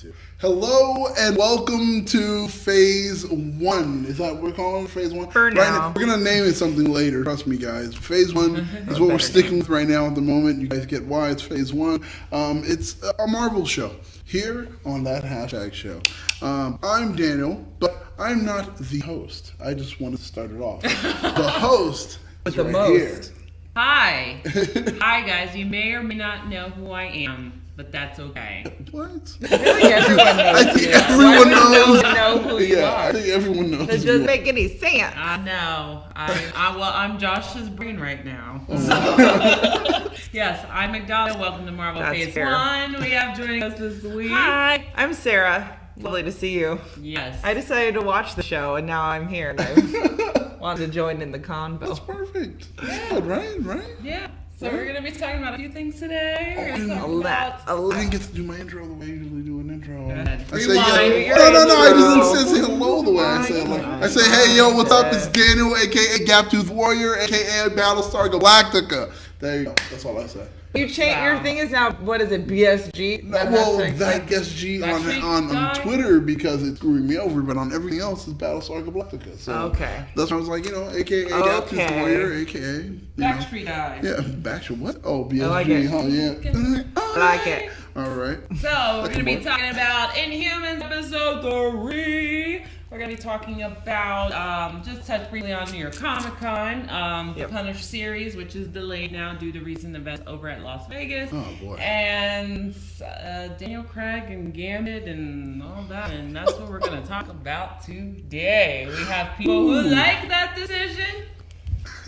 too. Hello and welcome to Phase 1. Is that what we're calling it? Phase 1? For now. We're going to name it something later. Trust me, guys. Phase 1 is what we're sticking with right now at the moment. You guys get why it's Phase 1. It's a Marvel show here on that hashtag show. I'm Daniel, but I'm not the host. I just wanted to start it off. The host with is the right most. here. Hi. Hi, guys. You may or may not know who I am, but that's okay. What? I think everyone knows. I think everyone knows. Know who you Yeah, are. I think everyone knows. That doesn't make any sense. I know. I'm Josh's brain right now. Yes, I'm Migdalia. Welcome to Marvel That's Phase fair. 1. We have joining us this week. Hi, I'm Sarah. Lovely to see you. Yes. I decided to watch the show, and now I'm here, and I wanted to join in the convo. That's perfect. That's good, right? Yeah. So we're going to be talking about a few things today. We're going to talk A lot. I didn't get to do my intro the way I usually do an intro. ahead. I say Rewind. yes. No. I just didn't say hello the way I said. Like, I say, hey, yo, what's up? It's Daniel, a.k.a. Gaptooth Warrior, a.k.a. Battlestar Galactica. There you go. That's all I say. You change your thing is now, what is it, BSG? That gets G on Backstreet Twitter because it's screwing me over, but on everything else it's Battlestar Galactica. So Okay. that's why I was like, a.k.a. Gaptooth Warrior, a.k.a. Backstreet Guys. Yeah, Backstreet what? Oh, BSG, I like it. huh? Yeah. I like it. All right. So, we're going to be talking about Inhumans episode 3. We're going to be talking about, just touch briefly on New York Comic Con, the Punisher series, which is delayed now due to recent events over at Las Vegas. Oh, boy. And Daniel Craig and Gambit and all that. And that's what we're going to talk about today. We have people who like that decision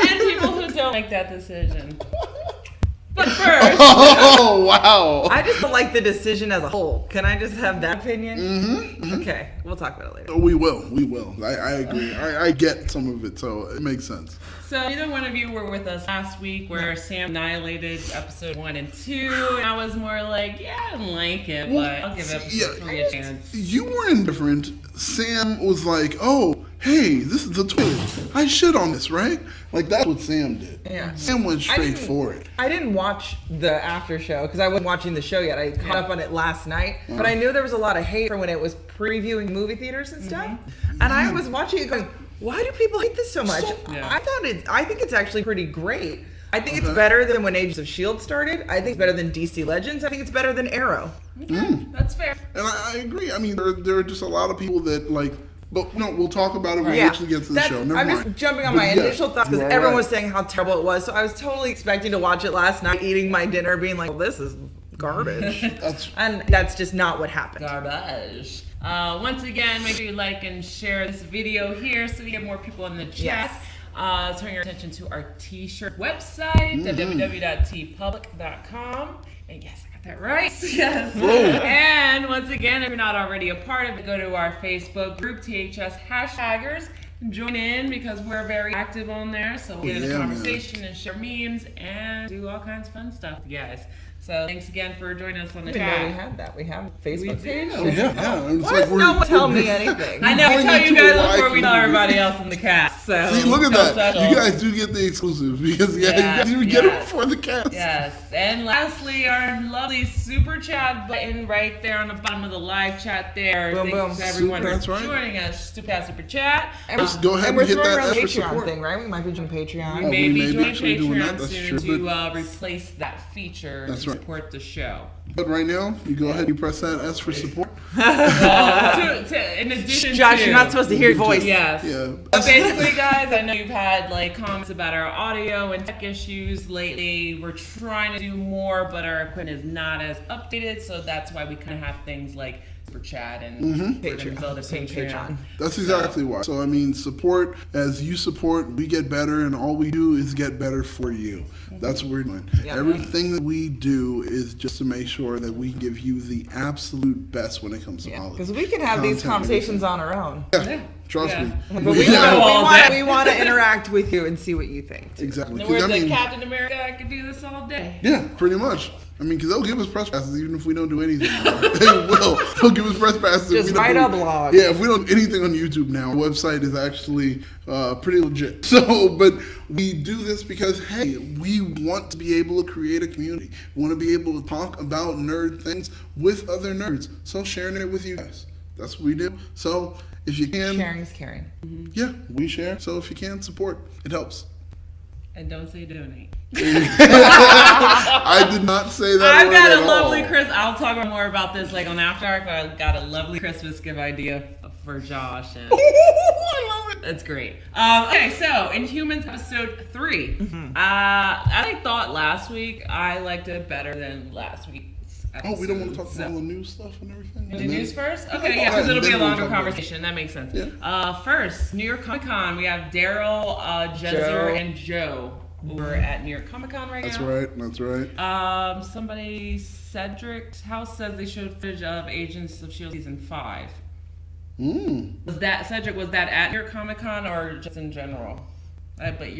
and people who don't like that decision. But first, Oh, wow. I just don't like the decision as a whole. Can I just have that opinion? Mm-hmm. Okay, we'll talk about it later. We will. I agree. I get some of it, so it makes sense. so neither one of you were with us last week where Sam annihilated episode 1 and 2. And I was more like, yeah, I didn't like it, but I'll give episode 3 a chance. You were indifferent. Sam was like, oh, hey, this is the twist. I shit on this, right? Like, that's what Sam did. Yeah. Sam went straight for it. I didn't watch the after show because I wasn't watching the show yet. I caught up on it last night, but I knew there was a lot of hate for when it was previewing movie theaters and stuff. And I was watching it going, why do people hate this so much? I think it's actually pretty great. I think it's better than when Agents of S.H.I.E.L.D. started. I think it's better than DC Legends. I think it's better than Arrow. Okay, that's fair. And I agree. I mean, there are just a lot of people that, like, but no, we'll talk about it when we actually get to the show. Never I'm mind. just jumping on But my yeah, initial thoughts because you are everyone right. was saying how terrible it was. So I was totally expecting to watch it last night, eating my dinner, being like, well, this is garbage. And that's just not what happened. Garbage. Once again, make sure you like and share this video here so we get more people in the chat. Yes. Turn your attention to our t-shirt website, www.tpublic.com. And yes, I got that right. Yes. And once again, if you're not already a part of it, go to our Facebook group, THS Hashtaggers. Join in because we're very active on there. So we'll get in a conversation and share memes and do all kinds of fun stuff, you guys. So thanks again for joining us on the I didn't know we chat. had that. We have a Facebook page. Yeah. It's Why like does no one tell me anything? I know, we going tell you into a guys live before we tell community. everybody else in the cast. So See, look at so that. subtle. You guys do get the exclusives because you guys even get it before the cast. Yes. And lastly, our lovely super chat button right there on the bottom of the live chat there. Boom, Thanks boom. to everyone Super, for that's right. joining us. Super chat. Just go ahead And and we're hit throwing that around S for the Patreon support. thing, right? We might be doing Patreon. We we may may be be doing actually doing that, Patreon that's soon true, to but- replace that feature That's to right. support the show. But right now, you go ahead and you press that S for support. In addition Josh, to, you're not supposed to hear your voice. Yes. Yeah. But basically, guys, I know you've had like comments about our audio and tech issues lately. We're trying to do more, but our equipment is not as updated, so that's why we kind of have things like Super Chat and we're gonna build a Patreon. That's exactly why. So, I mean, support. As you support, we get better, and all we do is get better for you. That's what we're doing. Yeah. Everything that we do is just to make sure that we give you the absolute best when it comes to all of Because we can have these content. conversations on our own. Yeah, Trust me. But we want to interact with you and see what you think. Exactly. In the words of Captain America, I could do this all day. Yeah, pretty much. I mean, because they'll give us press passes even if we don't do anything. They will. They'll give us press passes. Just write a blog. Yeah, if we don't do anything on YouTube now, our website is actually pretty legit. So, but we do this because, hey, we want to be able to create a community. We want to be able to talk about nerd things with other nerds. So sharing it with you guys. That's what we do. So if you can. Sharing's caring. Yeah, we share. So if you can, support. It helps. And don't say donate. I did not say that. I've got a at lovely all. I'll talk more about this like on After Dark, but I've got a lovely Christmas gift idea for Josh. And I love it. that's great. Okay, so Inhumans episode 3. I thought last week I liked it better than last week's episode. Oh, we don't want to talk about all the news stuff and everything? The news first? Okay, yeah, because it'll be a longer conversation. That makes sense. Yeah. First, New York Comic Con. We have Daryl, Jezer, and Joe. We're at New York Comic Con right now. That's right. Somebody, Cedric's house says they showed footage of Agents of S.H.I.E.L.D. season 5. Was that, Cedric, was that at New York Comic Con or just in general? But I think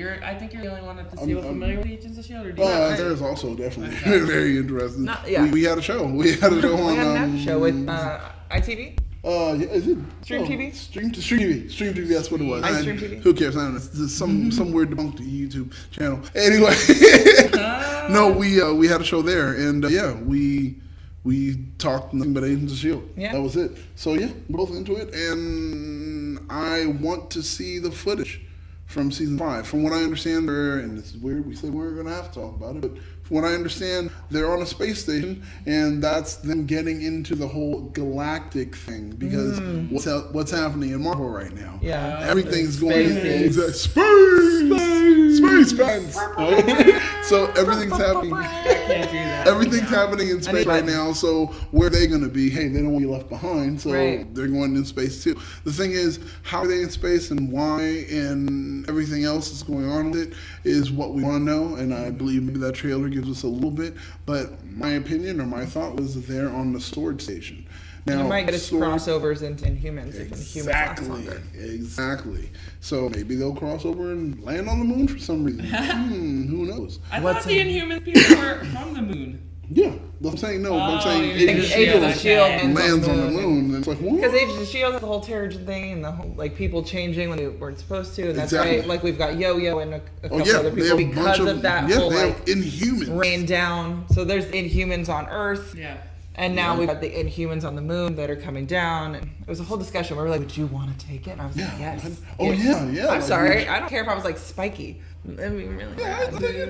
you're the only one that's familiar with Agents of S.H.I.E.L.D. or do you not? There's also definitely very interesting. Yeah. We had a show. We had a show on. We had a show with ITV. Yeah, is it Stream TV? Stream TV. That's what it was. Stream TV. Who cares? I don't know. It's some weird debunked YouTube channel. Anyway, no, we had a show there, and we talked nothing but Agents of S.H.I.E.L.D. Yeah. That was it. So yeah, we're both into it, and I want to see the footage from season 5. From what I understand, and this is weird, we said we weren't going to have to talk about it, but from what I understand, they're on a space station, and that's them getting into the whole galactic thing, because what's happening in Marvel right now? Yeah. Everything's going Spaces. space fans. So everything's happening. Can't do that. Everything's happening in space right now, so where are they going to be? Hey, they don't want to be left behind, so they're going in space too. The thing is, how are they in space and why and everything else that's going on with it is what we want to know, and I believe maybe that trailer gives us a little bit, but my opinion or my thought was that they're on the storage station. Now, You might get crossovers into Inhumans if Inhumans lasts longer. Exactly. So maybe they'll cross over and land on the moon for some reason. Who knows? I thought the Inhumans people were from the moon. Yeah, I'm saying no. I'm saying Agents of S.H.I.E.L.D. lands on the moon. And it's like, what? Because Agents of S.H.I.E.L.D. has the whole Terrigen thing and the whole, like, people changing when they weren't supposed to. And that's why, like, we've got Yo-Yo and a couple other people because of that whole, like, Inhumans rain down. So there's Inhumans on Earth. Yeah. And now we've got the Inhumans on the moon that are coming down. And it was a whole discussion where we were like, would you want to take it? And I was like, yes. Yeah. I'm sorry. I don't care if I was, like, spiky. I mean, really.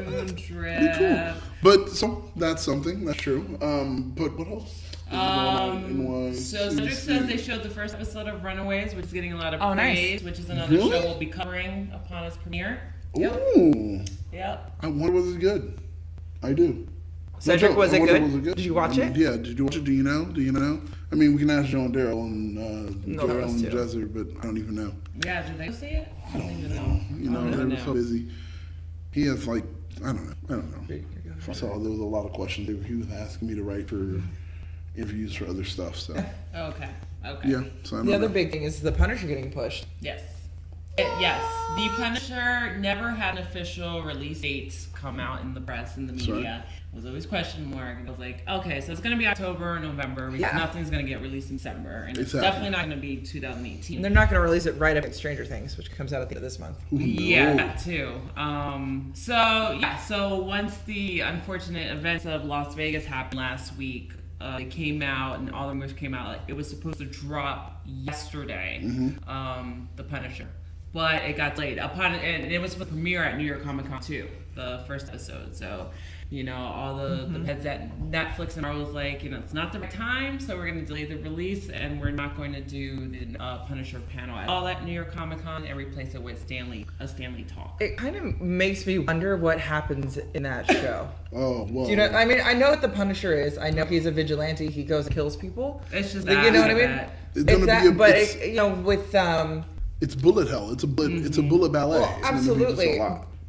Moon trip. Cool. But so that's something. That's true. But what else? So Cedric says they showed the first episode of Runaways, which is getting a lot of praise, nice. which is another show we'll be covering upon its premiere. Ooh. Yep. I wonder was it good. I do. Cedric, was it good? Did you watch it? Yeah. Did you watch it? Do you know? I mean, we can ask Joe and Daryl and Daryl and too. Jezer, but I don't even know. Yeah, did they see it? I don't even know. You know, they were so busy. He has like, I don't know. So there was a lot of questions. He was asking me to write for interviews for other stuff. So. Okay. Yeah. So I don't The other know. big thing is the Punisher getting pushed. Yes. Yes. The Punisher never had an official release date come out in the press and the media. It was always question mark. And I was like, okay, so it's going to be October or November because nothing's going to get released in December. And it's definitely not going to be 2018. And they're not going to release it right after Stranger Things, which comes out at the end of this month. Yeah, that too. So once the unfortunate events of Las Vegas happened last week, it came out and all the rumors came out. Like, it was supposed to drop yesterday, The Punisher. But it got delayed. And it was supposed to premiere at New York Comic Con too, the first episode. So, you know, all the heads at Netflix and Marvel was like, you know, it's not the right time, so we're going to delay the release, and we're not going to do the Punisher panel at all at New York Comic Con and replace it with a Stanley talk. It kind of makes me wonder what happens in that show. Oh, well. Do you know? I mean, I know what the Punisher is. I know he's a vigilante. He goes and kills people. It's just you know what I mean? It's gonna be you know, with it's bullet hell. It's a bullet ballet. Well, absolutely.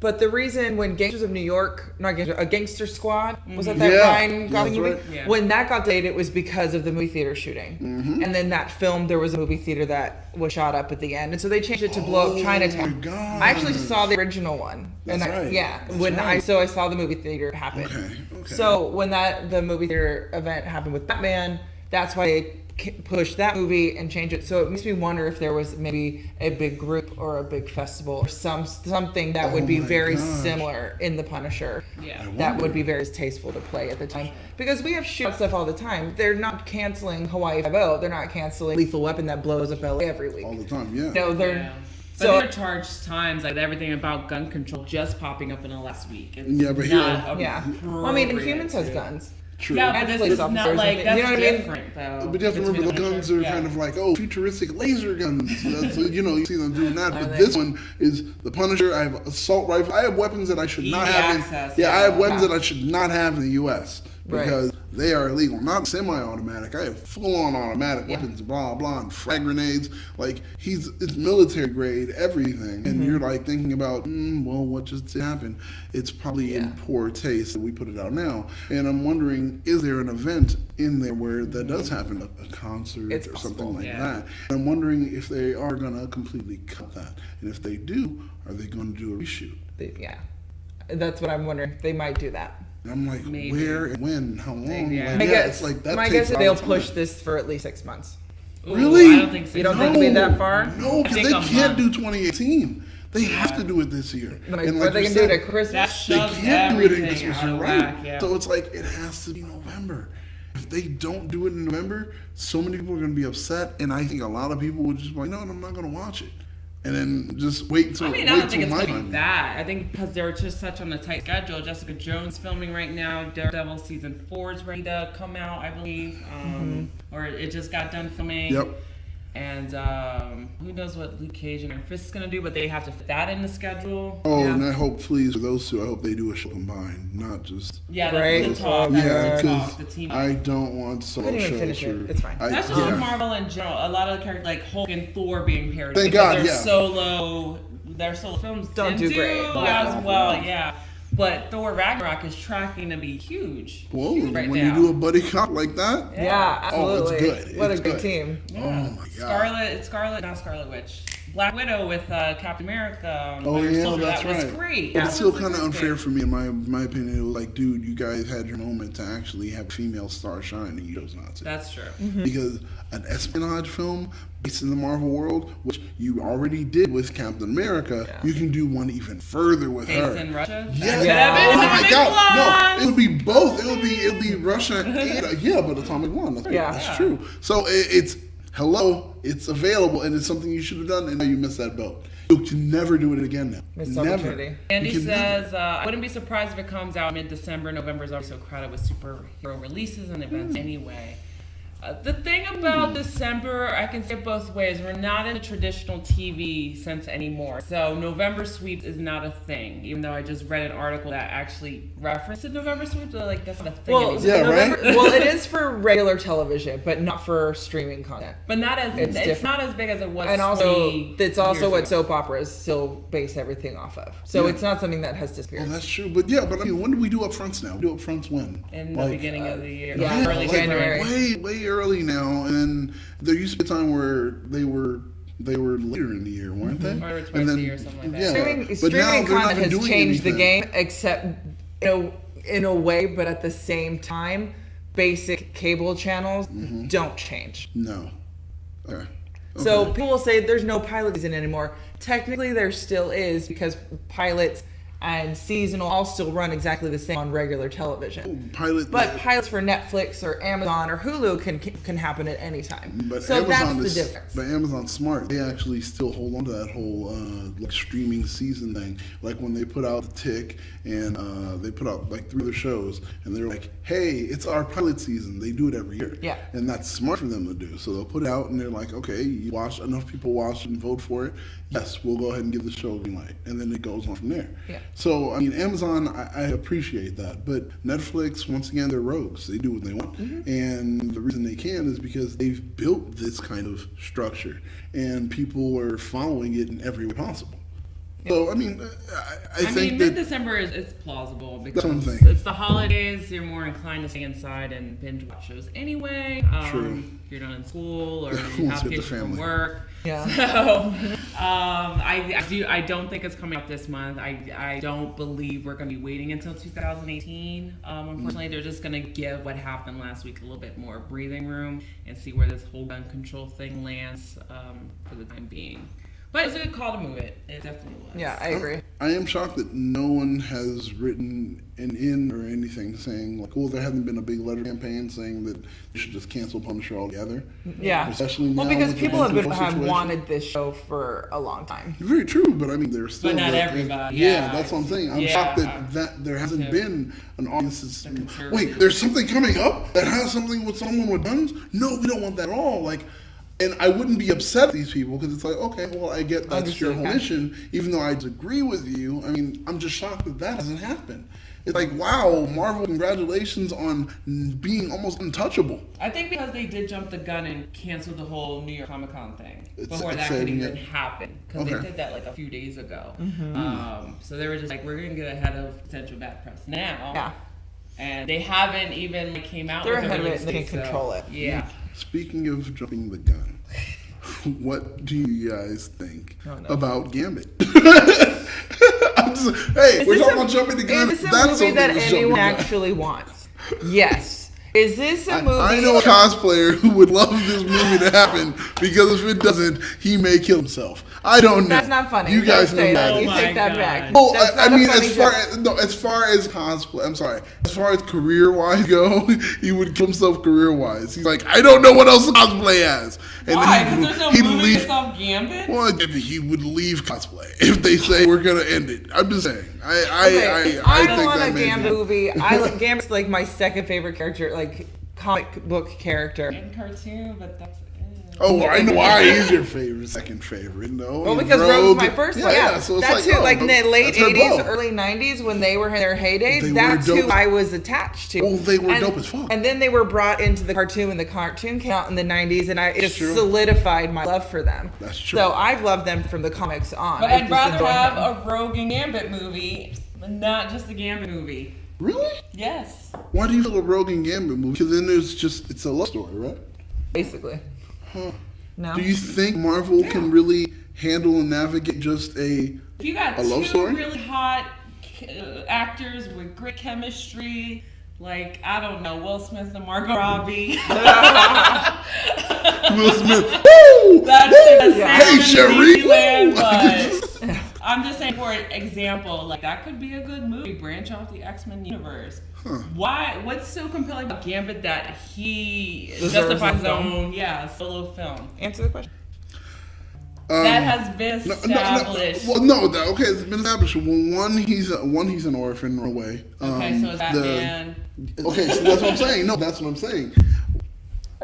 But the reason when Gangsters of New York, not Gangster, a Gangster Squad, was that Yeah. Ryan Gosling movie? Right. Yeah. When that got delayed, it was because of the movie theater shooting. And then that film, there was a movie theater that was shot up at the end. And so they changed it to blow up Chinatown. my God. I actually saw the original one. That's right. Yeah. That's when right. I saw the movie theater happen. Okay. So when the movie theater event happened with Batman, that's why they push that movie and change it. So it makes me wonder if there was maybe a big group or a big festival or something that would be my very gosh. similar in the Punisher. Yeah. That would be very tasteful to play at the time. Because we have shoot stuff all the time. They're not canceling Hawaii Five-0. They're not canceling Lethal Weapon that blows up LA every week. All the time, yeah. No, they're Yeah. But so they're charged times, like everything about gun control just popping up in the last week. It's Yeah, but not yeah. Well, I mean, appropriate Inhumans has to- guns. True. Yeah, And but this police is officers not and like things. that's You know what I mean? different though. But you have to remember the Between guns are yeah. kind of like, futuristic laser guns. So, you see them doing that. Are But they? this one is the Punisher. I have assault rifle. I have weapons that I should not Easy have. access, I have weapons Yeah. that I should not have in the U.S. Right. because they are illegal. Not semi-automatic. I have full-on automatic Yeah. weapons, blah blah, and frag grenades. Like it's military grade, everything. And you're like thinking about, well, what just happened? It's probably in poor taste that we put it out now. And I'm wondering, is there an event in there where that does happen, a concert It's or something possible, like yeah. that? And I'm wondering if they are going to completely cut that, and if they do, are they going to do a reshoot? Yeah. That's what I'm wondering. They might do that. And I'm like, Maybe. where and when, how long? Yeah. Like, My yeah, guess, it's like that my takes guess is a lot they'll of time. push this for at least 6 months. Ooh, Really? I don't think so. You don't think it'll be that far? No, I because think they a can't month. do 2018. They have to do it this year. Like, And or they you can do it said, at Christmas. That they shoves can't do it in everything Christmas, out you're of right. whack, yeah. So it's like, it has to be November. If they don't do it in November, so many people are going to be upset, and I think a lot of people would just be like, no, I'm not going to watch it. And then just wait until I mean, I don't think it's my gonna be time. that. I think because they're just such on a tight schedule. Jessica Jones filming right now. Daredevil season 4 is ready to come out, I believe, or it just got done filming. Yep. And who knows what Luke Cage and Iron Fist is gonna do, but they have to fit that in the schedule. Oh, Yeah. and I hope, please, for those two, I hope they do a show combined, not just. Yeah, that's Right. the talk. That's Yeah, the because talk. The team. I don't want solo Couldn't even shows. finish it. or- It's fine. That's just with Marvel in general. A lot of the characters like Hulk and Thor being paired. Thank because God, their yeah. their solo films Don't didn't do great. as Yeah. well. Yeah, but Thor Ragnarok is tracking to be huge. Whoa, Huge right when now. you do a buddy cop like that? Yeah, Oh, it's absolutely. good. What It's a good good. team. Oh my God. Not Scarlet Witch. Black Widow with Captain America. Oh Winter yeah, Soldier. that's that right. was great. But That it's still was kind of terrific. unfair for me, in my opinion. It was like, dude, you guys had your moment to actually have female star shine, and you chose not to. That's true. Because an espionage film based in the Marvel world, which you already did with Captain America, Yeah. you can do one even further with her. Based in Russia. Yeah. Yeah. Oh my Atomic God. Blonde. No, it would be both. It would be Russia and but Atomic Blonde. That's right. Yeah. That's true. So it's it's available, and it's something you should have done, and now you missed that boat. You can never do it again now. Missed Never. opportunity. Andy You can never. says, I wouldn't be surprised if it comes out mid-December. November is always so crowded with superhero releases and events anyway. The thing about December, I can say it both ways. We're not in a traditional TV sense anymore. So November sweeps is not a thing. Even though I just read an article that actually referenced the November sweeps, but like that's not a thing Well, anymore. Yeah, November, right? well, it is for regular television, but not for streaming content. But not as It's it's different. not as big as it was. And also, 20 it's also years what ago. soap operas still base everything off of. So Yeah. it's not something that has Oh, disappeared. that's true. But I mean, when do we do upfronts now? We do upfronts when? in the beginning of the year, yeah, early like January. Way early now. And there used to be a time where they were later in the year, weren't they? Or twice And a then- year or something like that. Yeah, Streaming, but now streaming they're not content has doing changed the anything. game, except in a way, but at the same time, basic cable channels don't change. No. Okay. So Okay. people will say there's no pilot season anymore. Technically, there still is because pilots and seasonal all still run exactly the same on regular television. Pilot, But pilots for Netflix or Amazon or Hulu can happen at any time. But So Amazon that's is, the difference. But Amazon's smart. They actually still hold on to that whole like streaming season thing. Like when they put out The Tick and they put out like 3 other shows, and they're like, "Hey, it's our pilot season." They do it every year. Yeah. And that's smart for them to do. So they'll put it out, and they're like, "Okay, you watch enough people watch and vote for it. Yes, we'll go ahead and give the show a green light," and then it goes on from there. Yeah. So I mean, Amazon, I appreciate that, but Netflix, once again, they're rogues. They do what they want, and the reason they can is because they've built this kind of structure, and people are following it in every way possible. So, I mean, I think that mid-December is plausible because that's what I'm thinking. it's the holidays. You're more inclined to stay inside and binge watch shows anyway. True. If you're not in school or Who you wants have to get the kids from family? work. Yeah. So, I don't think it's coming out this month. I don't believe we're going to be waiting until 2018. Unfortunately, they're just going to give what happened last week a little bit more breathing room and see where this whole gun control thing lands for the time being. But it's a good call to move it. It definitely was. Yeah, I agree. I am shocked that no one has written an in or anything saying, like, well, there hasn't been a big letter campaign saying that you should just cancel Punisher altogether. Yeah. Especially now. Well, because with the people have situation. wanted this show for a long time. Very true, but I mean, there's still. But not everybody. Yeah, that's what I'm saying. I'm shocked that there hasn't been an audience that's, wait, there's something coming up that has something with someone with guns? No, we don't want that at all. Like, and I wouldn't be upset at these people because it's like, okay, well, I get that's your whole mission, even though I disagree with you. I mean, I'm just shocked that hasn't happened. It's like, wow, Marvel, congratulations on being almost untouchable. I think because they did jump the gun and cancel the whole New York Comic Con thing before that could even happen. Because they did that like a few days ago. So they were just like, we're going to get ahead of potential bad press now. Yeah. And they haven't even came out They're with ahead of release it. They can date, control it. Yeah. Speaking of jumping the gun, what do you guys think about Gambit? Hey, we're talking about jumping the gun. Is this a movie that anyone actually wants? Yes. Is this a movie? I know a cosplayer who would love this movie to happen because if it doesn't, he may kill himself. I don't know. That's not funny. You guys know that. You take that back. Well, I mean, as far as cosplay, I'm sorry. As far as career-wise go, he would kill himself career-wise. He's like, I don't know what else cosplay has. And why? Because there's no movie based off Gambit? Well, he would leave cosplay if they say we're gonna end it. I'm just saying. I don't want a Gambit movie. Gambit's like my second favorite character, like comic book character. In cartoon, but that's it. Oh, I know why he's your second favorite. No, well, because Rogue's my first one. Yeah, so it's that's like, who, like in the late '80s, '80s, early '90s, when they were in their heyday. That's who I was attached to. Oh, they were dope as fuck. And then they were brought into the cartoon when the cartoon came out in the '90s, and it just solidified my love for them. That's true. So I've loved them from the comics on. But I'd rather have a Rogue and Gambit movie, not just a Gambit movie. Really? Yes. Why do you feel a Rogue and Gambit movie? Because then it's a love story, right? Basically. Huh. No. Do you think Marvel can really handle and navigate just a if you got love two story? really hot actors with great chemistry, like, I don't know, Will Smith and Margot Robbie. Will Smith. Woo! That's Hey, Cherie. But I'm just saying, for example, like, that could be a good movie. Branch off the X-Men universe. Huh. Why? What's so compelling about Gambit that he Deserves justifies his a own, solo film? Answer the question. That has been established. Okay, it's been established. Well, he's an orphan in a way. Okay, so is Batman. Okay, so that's what I'm saying. No, that's what I'm saying.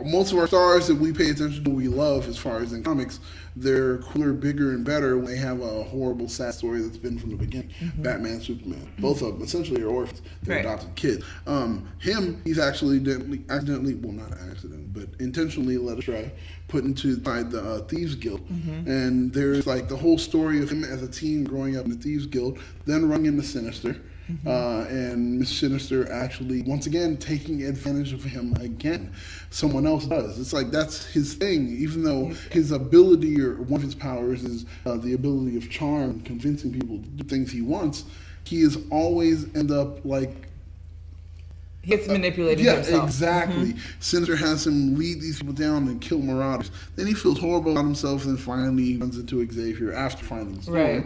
Most of our stars that we pay attention to, we love, as far as in comics, they're cooler, bigger, and better when they have a horrible, sad story that's been from the beginning. Mm-hmm. Batman, Superman, both of them essentially are orphans. They're adopted kids. He's actually accidentally, well, not accident, but intentionally led astray, put into the Thieves Guild. Mm-hmm. And there's like the whole story of him as a teen growing up in the Thieves Guild, then running into Sinister. Mm-hmm. And Miss Sinister actually, once again, taking advantage of him again. Someone else does. It's like that's his thing, even though his ability or one of his powers is the ability of charm, convincing people to do things he wants. He is always end up like he gets manipulated himself. Yeah, exactly. Mm-hmm. Sinister has him lead these people down and kill marauders. Then he feels horrible about himself, and finally runs into Xavier after finding Storm. Right.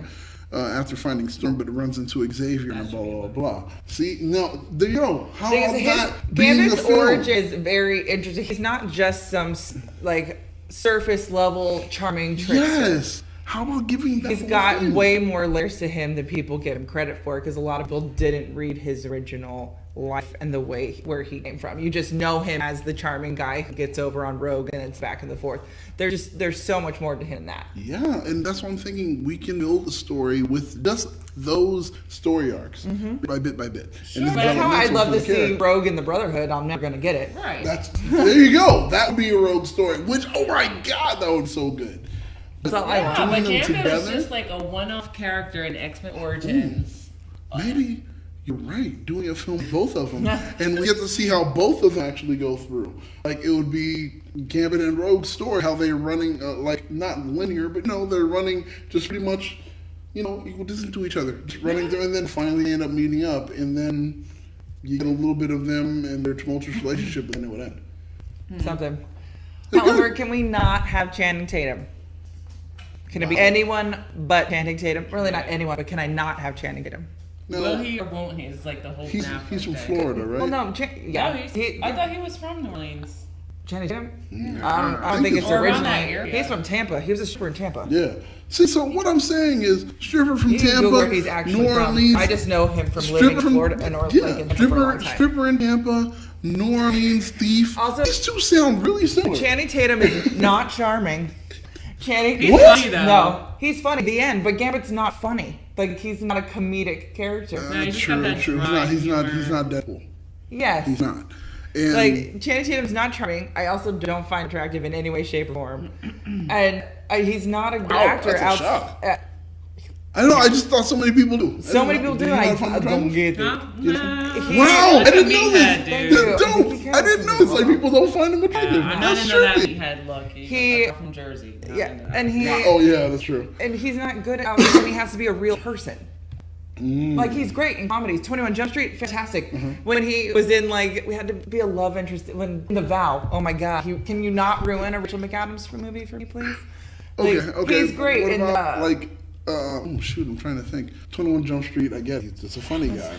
After finding Storm, but it runs into Xavier and blah, blah, blah. See, now, there you go. How about that being the Gambit's film? origin is very interesting. He's not just some, like, surface-level charming trickster. Yes. How about giving that? He's got way more layers to him than people give him credit for, because a lot of people didn't read his original life and the way where he came from. You just know him as the charming guy who gets over on Rogue and it's back and the forth. There's so much more to him than that. Yeah, and that's what I'm thinking. We can build a story with just those story arcs, by bit by bit. Sure. And that's how I'd love to see Rogue in the Brotherhood. I'm never going to get it. Right. There you go. That would be a Rogue story. Which, oh my God, that would be so good. That's all I want. But Doing them Gambit together? is just like a one-off character in X-Men Origins. Maybe you're right. Doing a film, both of them, and we get to see how both of them actually go through. Like it would be Gambit and Rogue's story, how they're running, like not linear, but they're running just pretty much, equal distance to each other, just running through, and then finally end up meeting up, and then you get a little bit of them and their tumultuous relationship, and then it would end. Something. However, can we not have Channing Tatum? Can it be anyone but Channing Tatum? Really, not anyone, but can I not have Channing Tatum? No, Will he or won't he? It's like the whole he's from thing. Florida, right? Well, no, No, I thought he was from New Orleans. Channing Tatum? Yeah. I don't think it's Or around original. that area. He's from Tampa. He was a stripper in Tampa. Yeah. See, so what I'm saying is, stripper from You can Tampa, Google where he's actually New Orleans. from. I just know him from living in Florida and like in Tampa for a long time. stripper in Tampa, New Orleans thief. Also- these two sound really similar. Channing Tatum is not charming. Channing. He's funny though. No, he's funny at the end, but Gambit's not funny. Like he's not a comedic character. No, he just True. got that He's dry not humor. Deadpool. Yes. He's not. And Like Channing Tatum's not charming. I also don't find attractive in any way, shape, or form. And he's not a good actor. that's a shock. I don't know. I just thought so many people do. So many people do. I don't get it. Huh? Wow, I didn't know Meathead, this. dude. This dope. I didn't know this. Like people don't find him attractive. I That's didn't know that true. meathead look. He- I'm from Jersey. No, I Yeah, didn't know that. and he Oh yeah, that's true. and he's not good at acting when he has to be a real person. Like he's great in comedies. 21 Jump Street, fantastic. When he was in like we had to be a love interest when in The Vow. Oh my God, can you not ruin a Rachel McAdams movie for me, please? Like, Okay. He's great. What in, about oh shoot, I'm trying to think. 21 Jump Street, I get it. He's just a funny guy.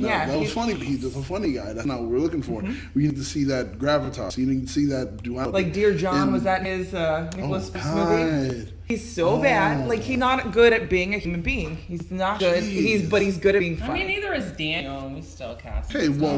That was funny, but he's just a funny guy. That's not what we're looking for. We need to see that gravitas. You need to see that duality. like Dear John, And- was that his Nicholas Sparks God. movie? He's so bad. Like he's not good at being a human being. He's not good. Jeez. But he's good at being I funny. mean, neither is Daniel, and we still cast Hey, him. whoa.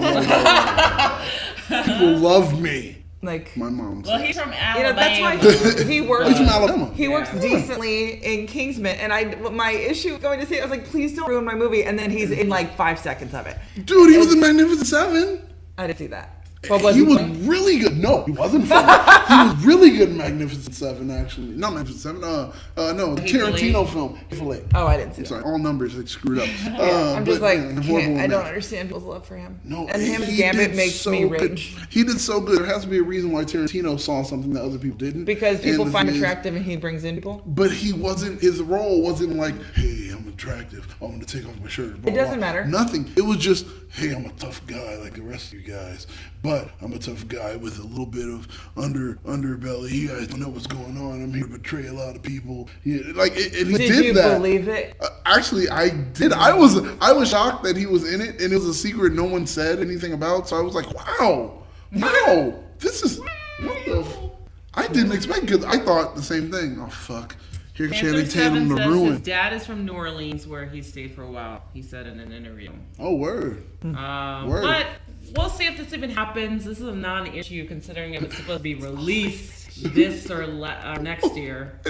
People love me. Like My mom Well, says. he's from that's Alabama. why he works. He's from Alabama. He works decently in Kingsman, and my issue going to see it, I was like, please don't ruin my movie. And then he's in like 5 seconds of it. Dude, he was in Magnificent Seven. I didn't see that. But He was funny? really good. No, he wasn't funny. He was really good in Magnificent Seven, actually. Not Magnificent Seven. No, the Hateful Tarantino Eight. film. Hateful Eight. Oh, I didn't see I'm that. sorry, all numbers like screwed up. I'm just like, horrible in I don't that. understand people's love for him. No, and him he Gambit did makes so me good. rage. He did so good. There has to be a reason why Tarantino saw something that other people didn't. Because people And the find thing is- attractive and he brings in people. But he wasn't. His role wasn't like, "Hey, I'm attractive. I'm gonna take off my shirt." Blah, It doesn't blah. matter. Nothing. It was just, "Hey, I'm a tough guy like the rest of you guys, but I'm a tough guy with a little bit of underbelly. You guys don't know what's going on. I'm here to betray a lot of people." Yeah, and he Did did you that. believe it? Actually, I did. I was shocked that he was in it, and it was a secret no one said anything about. So I was like, "Wow, this is what the." I didn't expect because I thought the same thing. Oh fuck! Here Panther Channing 7 Tatum to says ruin. his dad is from New Orleans, where he stayed for a while. He said in an interview. Oh word! Word. But we'll see if this even happens. This is a non-issue considering it was supposed to be released this or next year.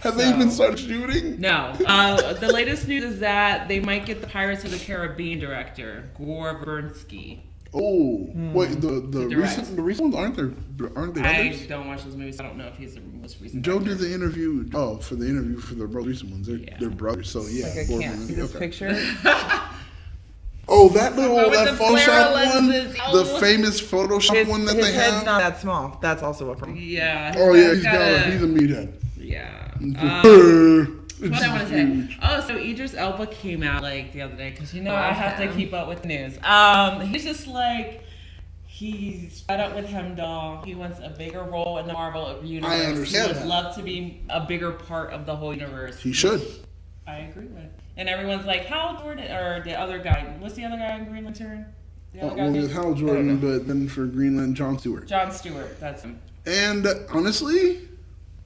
Have they even started shooting? No. The latest news is that they might get the Pirates of the Caribbean director, Gore Verbinski. Oh wait, the direct. recent ones aren't they I others? don't watch those movies. I don't know if he's the most recent. Joe director. did the interview. Oh, for the interview for the recent ones. They're brothers. So yeah. Like I Gore can't Verbinski, see this okay. picture. Oh, that little With that the Photoshop flare one, lenses. the famous Photoshop one that his they head's have. not that small. That's also a problem. Yeah. Oh yeah, he's got he's a meathead. Yeah. What I want to say? Oh, so Idris Elba came out like the other day because I have to keep up with the news. He's just like he's fed up with Hemdall. He wants a bigger role in the Marvel universe. I understand He would that. love to be a bigger part of the whole universe. He should. I agree with. And everyone's like, Hal Jordan or the other guy? What's the other guy in Green Lantern? The other guy Well, name? with Hal Jordan, but then for Greenland, John Stewart. John Stewart. That's him. And honestly,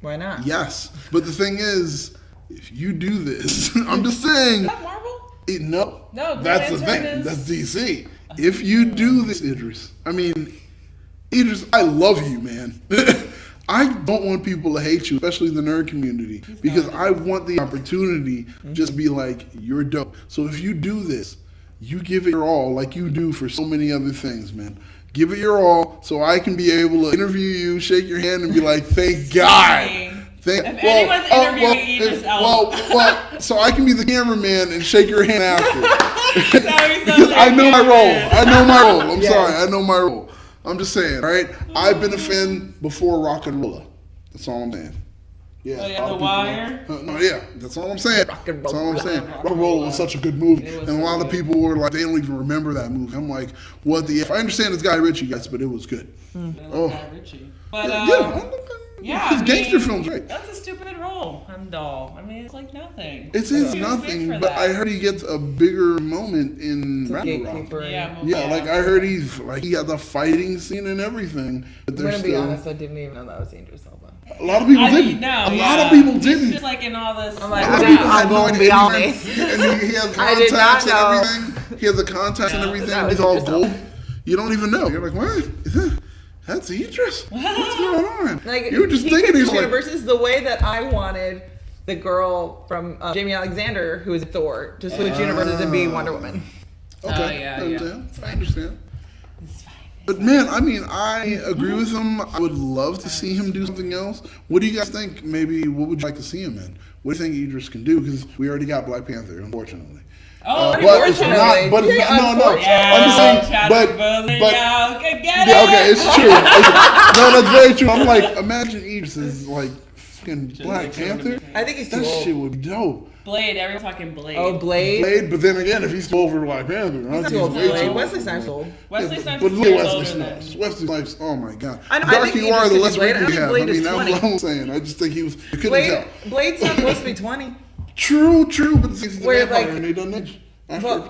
Why not? yes. But the thing is, if you do this, I'm just saying. Is that Marvel? No. No, Green That's the Lantern thing. is- That's DC. If you do this, Idris, Idris, I love you, man. I don't want people to hate you, especially the nerd community, because I want the opportunity to just be like, you're dope. So if you do this, you give it your all like you do for so many other things, man. Give it your all so I can be able to interview you, shake your hand, and be like, thank God. anyone's interviewing Idris Elba. So I can be the cameraman and shake your hand after. Because I know my role. I'm sorry, I know my role. I'm just saying, right? I've been a fan before Rock and Rolla. That's all I'm saying. Yeah, The Wire. That's all I'm saying. Rock and Rolla was such a good movie, and a lot of people were like, they don't even remember that movie. I'm like, what the F? I understand it's Guy Ritchie, guys, but it was good. Guy Ritchie. But his gangster films, right? That's a stupid role. I'm dull. I mean, it's like nothing. It is nothing, but I heard he gets a bigger moment in Ragnarok. Yeah, like I heard he had the fighting scene and everything. But I'm gonna be honest, I didn't even know that was Idris Elba. A lot of people didn't. A lot of people didn't. Just like in all this. I'm like, I'm going to be honest. And he has contacts and everything. He has the contacts and everything. He's all gold. You don't even know. You're like, what? That's Idris. What's going on? Like, you were just thinking he's like. Versus the way that I wanted the girl from Jamie Alexander, who is Thor, to switch universes and be Wonder Woman. Okay, I understand. But man, I mean, I agree with him. I would love to see him do something else. What do you guys think? Maybe what would you like to see him in? What do you think Idris can do? Because we already got Black Panther, unfortunately. Oh, but it's not. But it's not. No. I'm just saying. But okay, it's true. No, that's very true. I'm like, imagine Idris is like fucking Black Panther. I think he's too old. That shit would be dope. Blade, everyone's talking Blade. Oh, Blade. But then again, if he's too old for Black Panther, he's too old for Blade. Wesley Snipes old. Wesley Snipes. But look at Wesley Snipes. Wesley Snipes. Oh my God. I Dark you are, the less we have. I mean, that's what I'm saying. I just think he was. You couldn't tell. Blade's not supposed to be 20. True. But he's a vampire, and they done age. Well,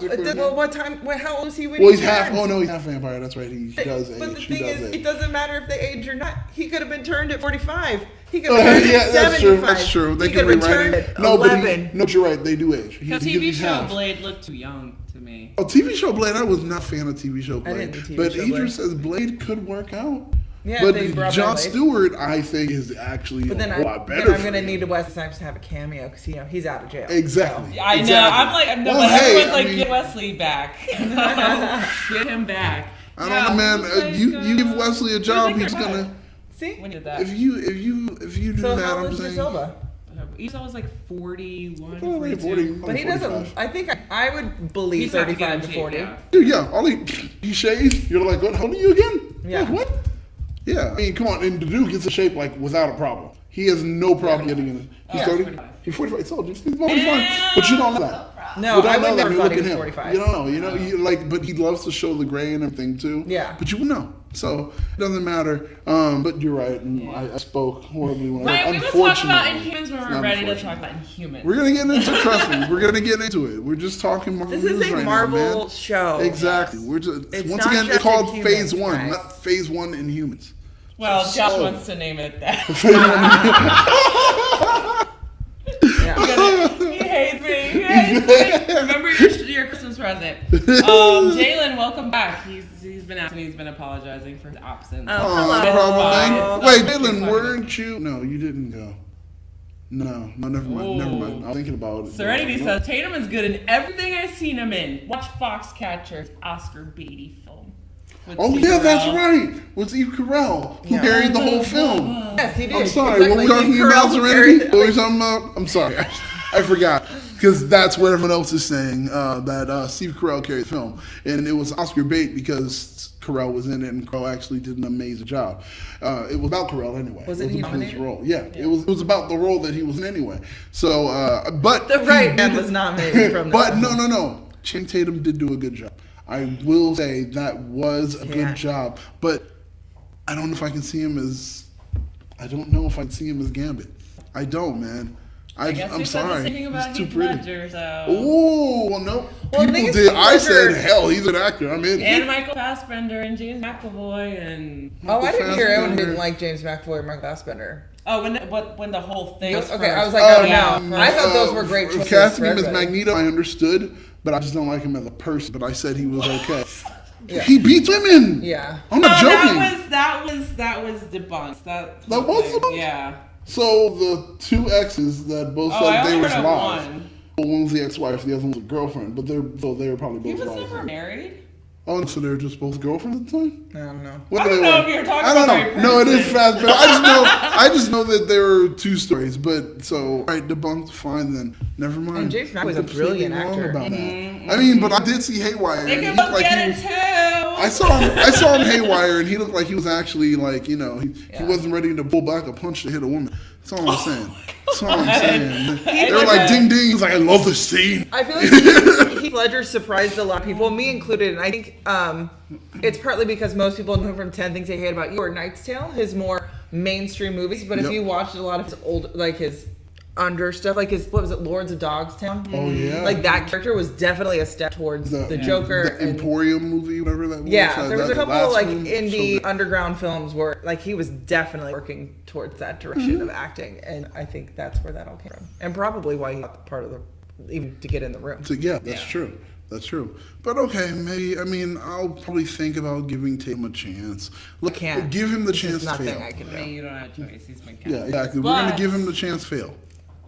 what time? How old is he when he's half? Oh no, he's half vampire. That's right. He does age. But the thing is, it doesn't matter if they age or not. He could have been turned at 45. He could have turned at 75. That's true. They could have been turned at 11. No, you're right. They do age. Because TV show Blade looked too young to me. Oh, TV show Blade. I was not a fan of TV show Blade. But Idris says Blade could work out. Yeah, but Jon Stewart, I think, is actually a lot better. Then I'm going to need Wesley Snipes to have a cameo because he's out of jail. Exactly. So. I know. I'm like, everyone's like, get Wesley back. Get him back. I don't know, man. You give Wesley a job, he's gonna. See, when did that? If you do so that, I'm saying. He's always like 41, 40. But he doesn't. I think I would believe 35 to 40. Dude, yeah. All he shaves. You're like, what? How old are you again? Yeah. What? Yeah, I mean, come on, and the dude gets a shape like without a problem. He has no problem getting in it. He's 30. He's 45. It's all just he's fine. But you don't know that. No, I would never thought he was 45. You don't know. But he loves to show the gray and everything too. Yeah. But you would know. So it doesn't matter. But you're right. And I spoke horribly when I we will talk about Inhumans when we're ready to talk about Inhumans. We're gonna get into it. Trust me. We're gonna get into it. We're just talking Marvel news right now, man. This is a Marvel show. Exactly. We're just once again it's called Phase 1, not Phase 1 Inhumans. Well, Josh wants to name it that. He hates me. Remember your Christmas present. Jalen, welcome back. He's been asking. He's been apologizing for his absence. Hello. Wait, Jalen, weren't you? No, you didn't go. No, never mind. I'm thinking about it. Serenity says Tatum is good in everything I've seen him in. Watch Foxcatcher's Oscar Beatty film. That's right. With Steve Carell, who carried the whole film. Yes, he did. I'm sorry. What were we talking about, Serenity? What were we talking about? I'm sorry. I forgot. Because that's what everyone else is saying, that Steve Carell carried the film. And it was Oscar bait because Carell was in it, and Carell actually did an amazing job. It was about Carell anyway. Was it his role? Yeah. It was about the role that he was in anyway. So, but the right man was nominated from that. But no. Channing Tatum did do a good job. I will say that was a good job, but I don't know if I can see him as. I don't know if I can see him as Gambit. I don't, man. I'm sorry. He's too pretty. Ledger, so. Oh well, no. People did. I said, hell, he's an actor. I'm in. And Michael Fassbender and James McAvoy and. I didn't hear anyone didn't like James McAvoy or Michael Fassbender. Oh, when the whole thing was okay, I was like, no. I thought those were great choices. Casting him as Magneto, I understood, but I just don't like him as a person. But I said he was okay. Yeah. He beats women. Yeah. I'm not joking. That was debunked. That was debunked? Yeah. So the two exes that both said they were live. One. One was the ex-wife, the other one was a girlfriend, but they were probably both live. He was never married? Oh, so they're just both girlfriends at the time? I don't know. What I do don't they know want? if you're talking I don't about know. the No, it is person. fast, but I just know that there were two stories. But so, right, debunked, fine then. Never mind. And James Franco was a Completely brilliant wrong actor. about that. I mean, but I did see Haywire. They and can he both looked like get he it was- too. I saw him Haywire, and he looked like he was actually like, he Yeah. wasn't ready to pull back a punch to hit a woman. That's all I'm saying. That's all I'm saying. They were like like that. ding ding. He's like, I love this scene. I feel like Heath Ledger surprised a lot of people, me included. And I think it's partly because most people know him from 10 Things I Hate About You or Knight's Tale, his more mainstream movies. But if Yep. you watched a lot of his old, like his under stuff, like his, what was it, Lords of Dogstown? Oh yeah. Like that character was definitely a step towards the Joker. The and, Emporium movie, whatever that was. yeah, there was a that couple last like one, indie so good. underground films where like he was definitely working towards that direction Mm-hmm. of acting, and I think that's where that all came from, and probably why he got part of the even to get in the room. So, yeah, that's true. That's true. But okay, maybe. I mean, I'll probably think about giving Tatum a chance. Look, Can't. give him the There's chance to nothing fail. I can I mean, do. you don't have a choice. He's been cast. Yeah, exactly. We're gonna But- give him the chance fail.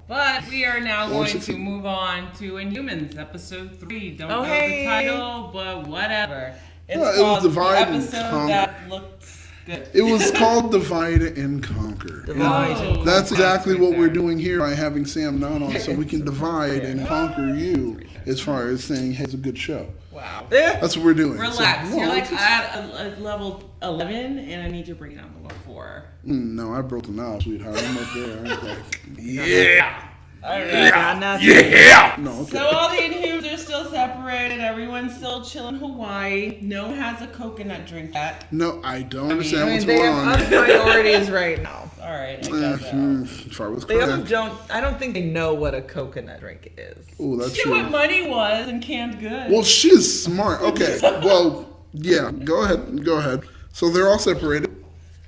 But we are now Or going to succeed. move on to Inhumans, episode 3. Don't Oh, know hey. the title, but whatever. It's Yeah, it was called Divide the and episode Conquer. that looked good. It was called Divide and Conquer. Divide And and that's exactly right what we're there. doing here by having Sam Nunn on, so we can divide and conquer you as far as saying, hey, it's a good show. Wow. Yeah. That's what we're doing. Relax. So, no, You're like it's just- at a level 11, and I need you to bring it down to level 4. No, I broke the knob, sweetheart. I'm up there. I'm like, yeah. Got nothing. Yeah. No, okay. So all the Inhumans are still separated. Everyone's still chilling in Hawaii. No one has a coconut drink yet. No, I don't I understand mean, what's they going have on. other priorities right now. All right, I guess so. If I was They also correct. don't. I don't think they know what a coconut drink is. Oh, that's See what true. money was and canned goods. Well, she's smart. Okay. Well, yeah. Go ahead. Go ahead. So they're all separated.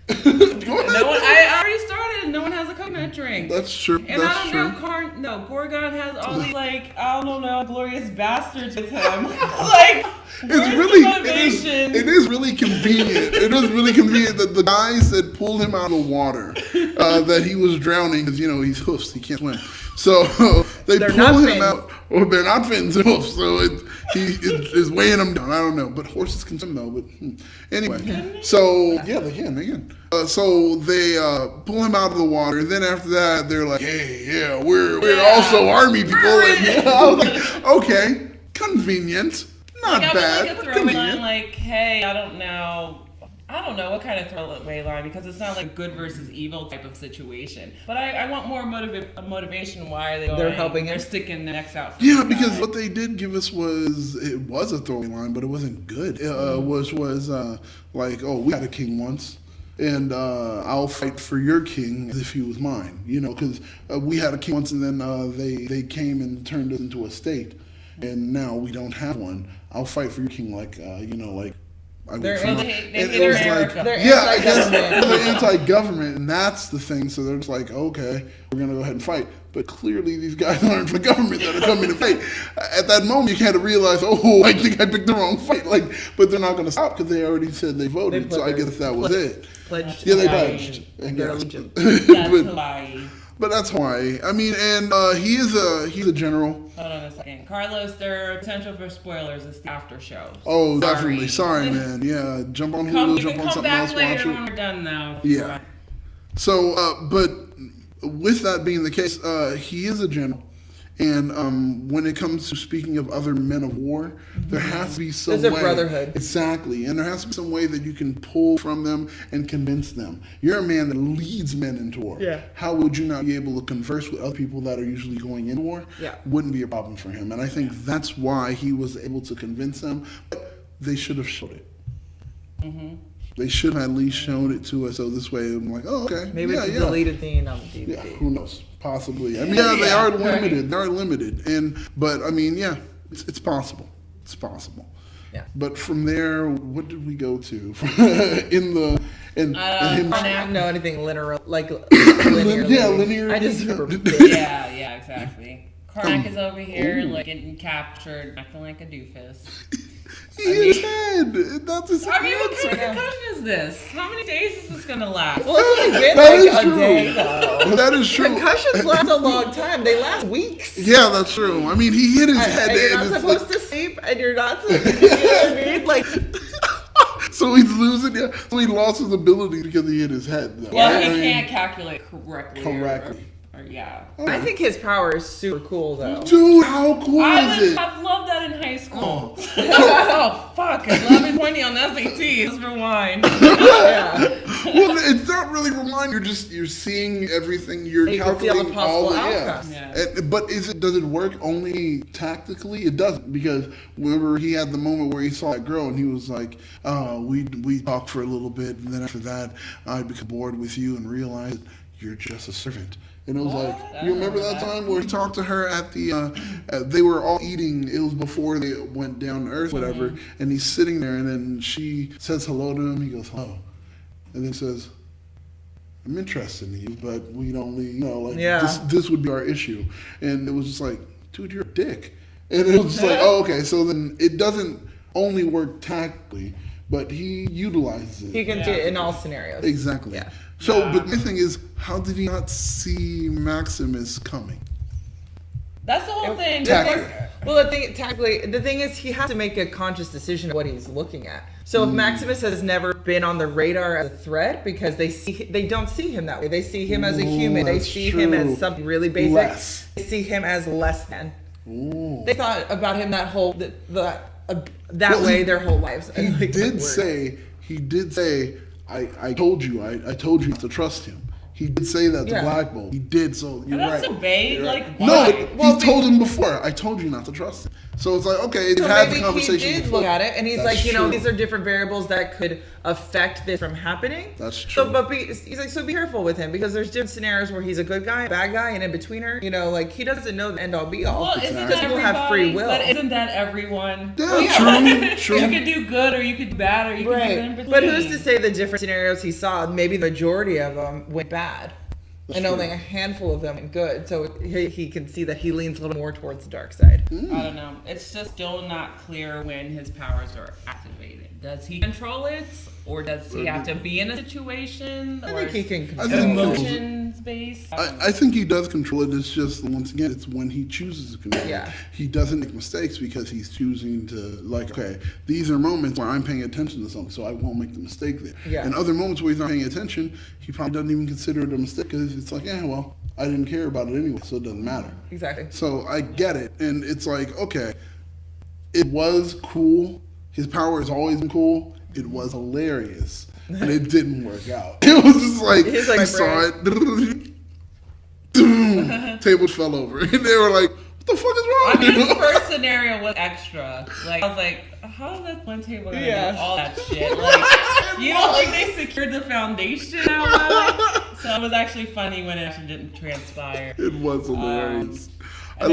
Go ahead. No one. I already started. No one has a coconut drink. That's true. And That's I true. don't know, Gorgon has all these, like, I don't know, glorious bastards with him. Like, It's where's really, the motivation? it is really convenient. It is really convenient that the guys that pulled him out of the water, that he was drowning because he's hoofs, he can't swim. So they They're pull not him fins. out, or they're not fins and hoofs. So it is weighing him down. I don't know, but horses can swim though. But anyway, so yeah, they can. So they pull him out of the water, and then after that, they're like, "Hey, yeah, we're also army people." And I was like, "Okay, convenient, not Like, I bad, would like a but throwaway convenient." line, like, hey, I don't know what kind of throwaway line, because it's not like good versus evil type of situation. But I want more motivation. Why are they going? They're helping They're him. sticking the necks out. for Yeah, this because guy. what they did give us was a throwing line, but it wasn't good. Was like, oh, we had a king once, and I'll fight for your king as if he was mine. Because we had a king once, and then they came and turned us into a state, and now we don't have one. I'll fight for your king, like I would They're for anti- my- they and hate it was America. They're yeah, I guess anti-government. they're anti-government, and that's the thing. So they're just like, okay, we're gonna go ahead and fight. But clearly, these guys aren't for the government that are coming to fight. At that moment, you kind of realize, oh, I think I picked the wrong fight. But they're not gonna stop because they already said they voted. They So I put guess that was it. Pledged. Yeah, they Hawaii. pledged. I Their guess. allegiance. That's but, Hawaii. but that's Hawaii. I mean, and he's a general. Hold on a second. Carlos, there are potential for spoilers. It's the after show. Oh, definitely. Sorry, man. Yeah, jump on You Hulu, can jump on come something back else, watch later it. when we're done now. Yeah. So, but with that being the case, he is a general. And when it comes to speaking of other men of war, there has to be some There's a way. brotherhood. Exactly. And there has to be some way that you can pull from them and convince them. You're a man that leads men into war. Yeah. How would you not be able to converse with other people that are usually going in war? Yeah. Wouldn't be a problem for him. And I think that's why he was able to convince them. But they should have showed it. They should have at least shown it to us. So this way I'm like, oh, okay. Maybe yeah, it's a yeah. deleted scene on the DVD. Yeah, who knows? Possibly. I mean, yeah, they are limited. They are limited, but I mean, yeah, it's possible. It's possible. Yeah. But from there, what did we go to? in him? I don't know anything linear, like linear. Yeah, linear. I just remember. Yeah, exactly. Karnak is over here, like getting captured, acting like a doofus. He hit his head. That's his I mean, what answer. kind of concussion is this? How many days is this gonna last? Well, it's only been That like is a true. day, though. That is true. Concussions last a long time. They last weeks. Yeah, that's true. I mean, he hit his head. And you're not and it's supposed to sleep, and you're not supposed to, you know what I mean? Like, So he's losing. Yeah. So he lost his ability because he hit his head. Though. Well, I he mean, can't calculate correctly. Correctly. Or yeah. I think his power is super cool, though. Dude, how cool I is would it? have loved that in high school. Oh, fuck. 11:20 on SAT. Let's rewind. Yeah. Well, it's not really remind. You're seeing everything. You're You can see all the calculating possible the outcomes. Yeah. But does it work only tactically? It doesn't, because remember he had the moment where he saw that girl and he was like, we talked for a little bit, and then after that I became bored with you and realized you're just a servant. And it was What? like, you remember that time where he talked to her at the, they were all eating, it was before they went down to earth, whatever, and he's sitting there and then she says hello to him, he goes, hello. And then says, I'm interested in you, but we'd only, this would be our issue. And it was just like, dude, you're a dick. And it was just like, oh, okay, so then it doesn't only work tactically, but he utilizes it. He can see it in all scenarios. Exactly. Yeah. So, but my thing is, how did he not see Maximus coming? That's the whole thing. Well, the thing is, he has to make a conscious decision of what he's looking at. So if Maximus has never been on the radar as a threat, because they don't see him that way. They see him as a human. They that's see true. him as something really basic. Less. They see him as less than. Ooh. They thought about him that Well, way their whole lives. He Like, did that word. say, I told you not to trust him. He did say that to Yeah. Black Bolt. He did, so you're That's right. so vague. You're Like, right. why? No, Well, he told him before. I told you not to trust him. So it's like, okay, they've So had the maybe conversation he did before. look at it, and he's That's like, true. these are different variables that could affect this from happening. That's true. So, he's like, so be careful with him, because there's different scenarios where he's a good guy, bad guy, and in betweener. Like he doesn't know the end all be all. Well, isn't that People everybody? have free will. But isn't that everyone? Yeah, true. You could do good or you could do bad or you could do in Right. between. But who's to say the different scenarios he saw? Maybe the majority of them went bad. That's and true. only a handful of them went good. So he can see that he leans a little more towards the dark side. I don't know. It's just still not clear when his powers are activated. Does he control it? Or does he have to be in a situation? I Or think he can I control think it. emotions based? I think he does control it. It's just, once again, it's when he chooses to control Yeah. it. He doesn't make mistakes because he's choosing to, like, okay, these are moments where I'm paying attention to something, so I won't make the mistake there. Yeah. And other moments where he's not paying attention, he probably doesn't even consider it a mistake because it's like, yeah, well, I didn't care about it anyway, so it doesn't matter. Exactly. So I get it. And it's like, okay, it was cool. His power has always been cool. It was hilarious. And it didn't work out. It was just like, He's like, he saw it. Boom, tables fell over. And they were like, what the fuck is wrong? I mean, his first scenario was extra. Like, I was like, how is that one table gonna do all that shit? Like, you don't think they secured the foundation out of it? So it was actually funny when it actually didn't transpire. It was hilarious. I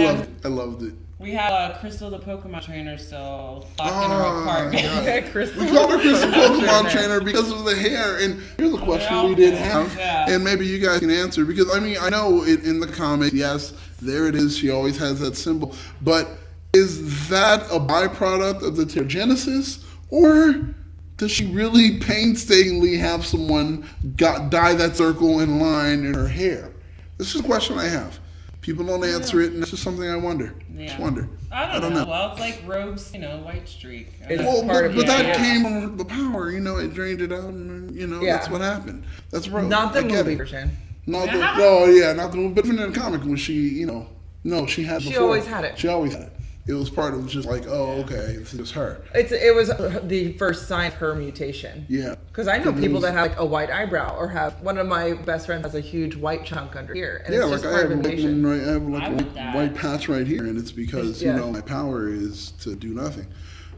loved it. We have Crystal, the Pokemon trainer, still locked in her apartment. God. Crystal. We called her Crystal Pokemon Trainer because of the hair. And here's a question we did have, and maybe you guys can answer, because I mean, I know it in the comic, yes, there it is. She always has that symbol. But is that a byproduct of the Terrigenesis, or does she really painstakingly have someone dye that circle and line in her hair? This is a question I have. People don't answer it, and it's just something I wonder. Yeah. Just wonder. I don't know. Well, it's like Rogue's, white streak. It's Well, part of but it, that yeah. came from the power, it drained it out, and that's what happened. That's Rogue. Not the I get movie it. version. Not the, Yeah. not the movie, but in the comic when she, no, she had. She before. always had it. She always had it. It was part of just like, oh, okay, this is her. It was the first sign of her mutation. Yeah. Because I know people that have like a white eyebrow, or have one of my best friends has a huge white chunk under here, and Yeah, it's like just I part have, of mutation. I have like I a want that. white patch right here, and it's because Yeah. my power is to do nothing.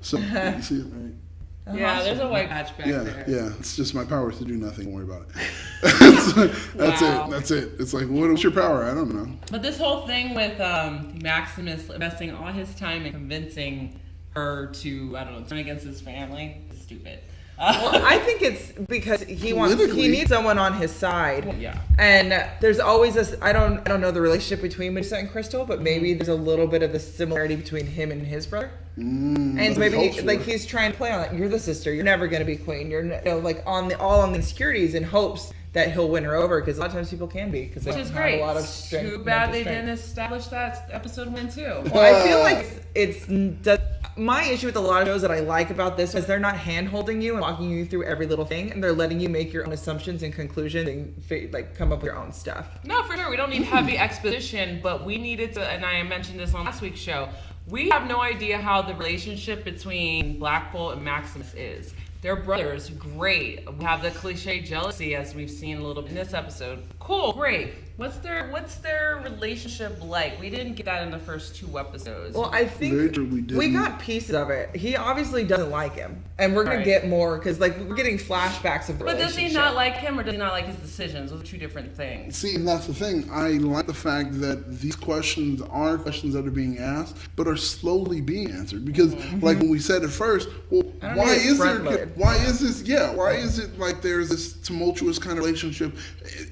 So you see it, right? Yeah, there's a white patch back Yeah, there. yeah. It's just my power is to do nothing. Don't worry about it. That's Wow. it. That's it. It's like, what's your power? I don't know. But this whole thing with Maximus investing all his time in convincing her to, I don't know, turn against his family is stupid. Well, I think it's because he needs someone on his side. Yeah. And there's always this. I don't know the relationship between Medusa and Crystal, but maybe there's a little bit of the similarity between him and his brother. And maybe he's trying to play on it. You're the sister. You're never going to be queen. You're like on the insecurities in hopes that he'll win her over, because a lot of times people can be, because they Which is have great. a lot of strength. Too bad they didn't establish that episode 1 too. Well, I feel like my issue with a lot of shows that I like about this is they're not hand-holding you and walking you through every little thing, and they're letting you make your own assumptions and conclusions and like come up with your own stuff. No, for sure. We don't need heavy exposition, but we needed to, and I mentioned this on last week's show, we have no idea how the relationship between Black Bolt and Maximus is. They're brothers, great. We have the cliche jealousy, as we've seen a little bit in this episode. Cool, great. What's their relationship like? We didn't get that in the first 2 episodes. Well, I think we got pieces of it. He obviously doesn't like him, and we're gonna get more, because like we're getting flashbacks of the relationship. But does he not like him, or does he not like his decisions? Those are 2 different things. See, and that's the thing. I like the fact that these questions are questions that are being asked, but are slowly being answered. Because, like when we said at first, well, why is it like there's this tumultuous kind of relationship?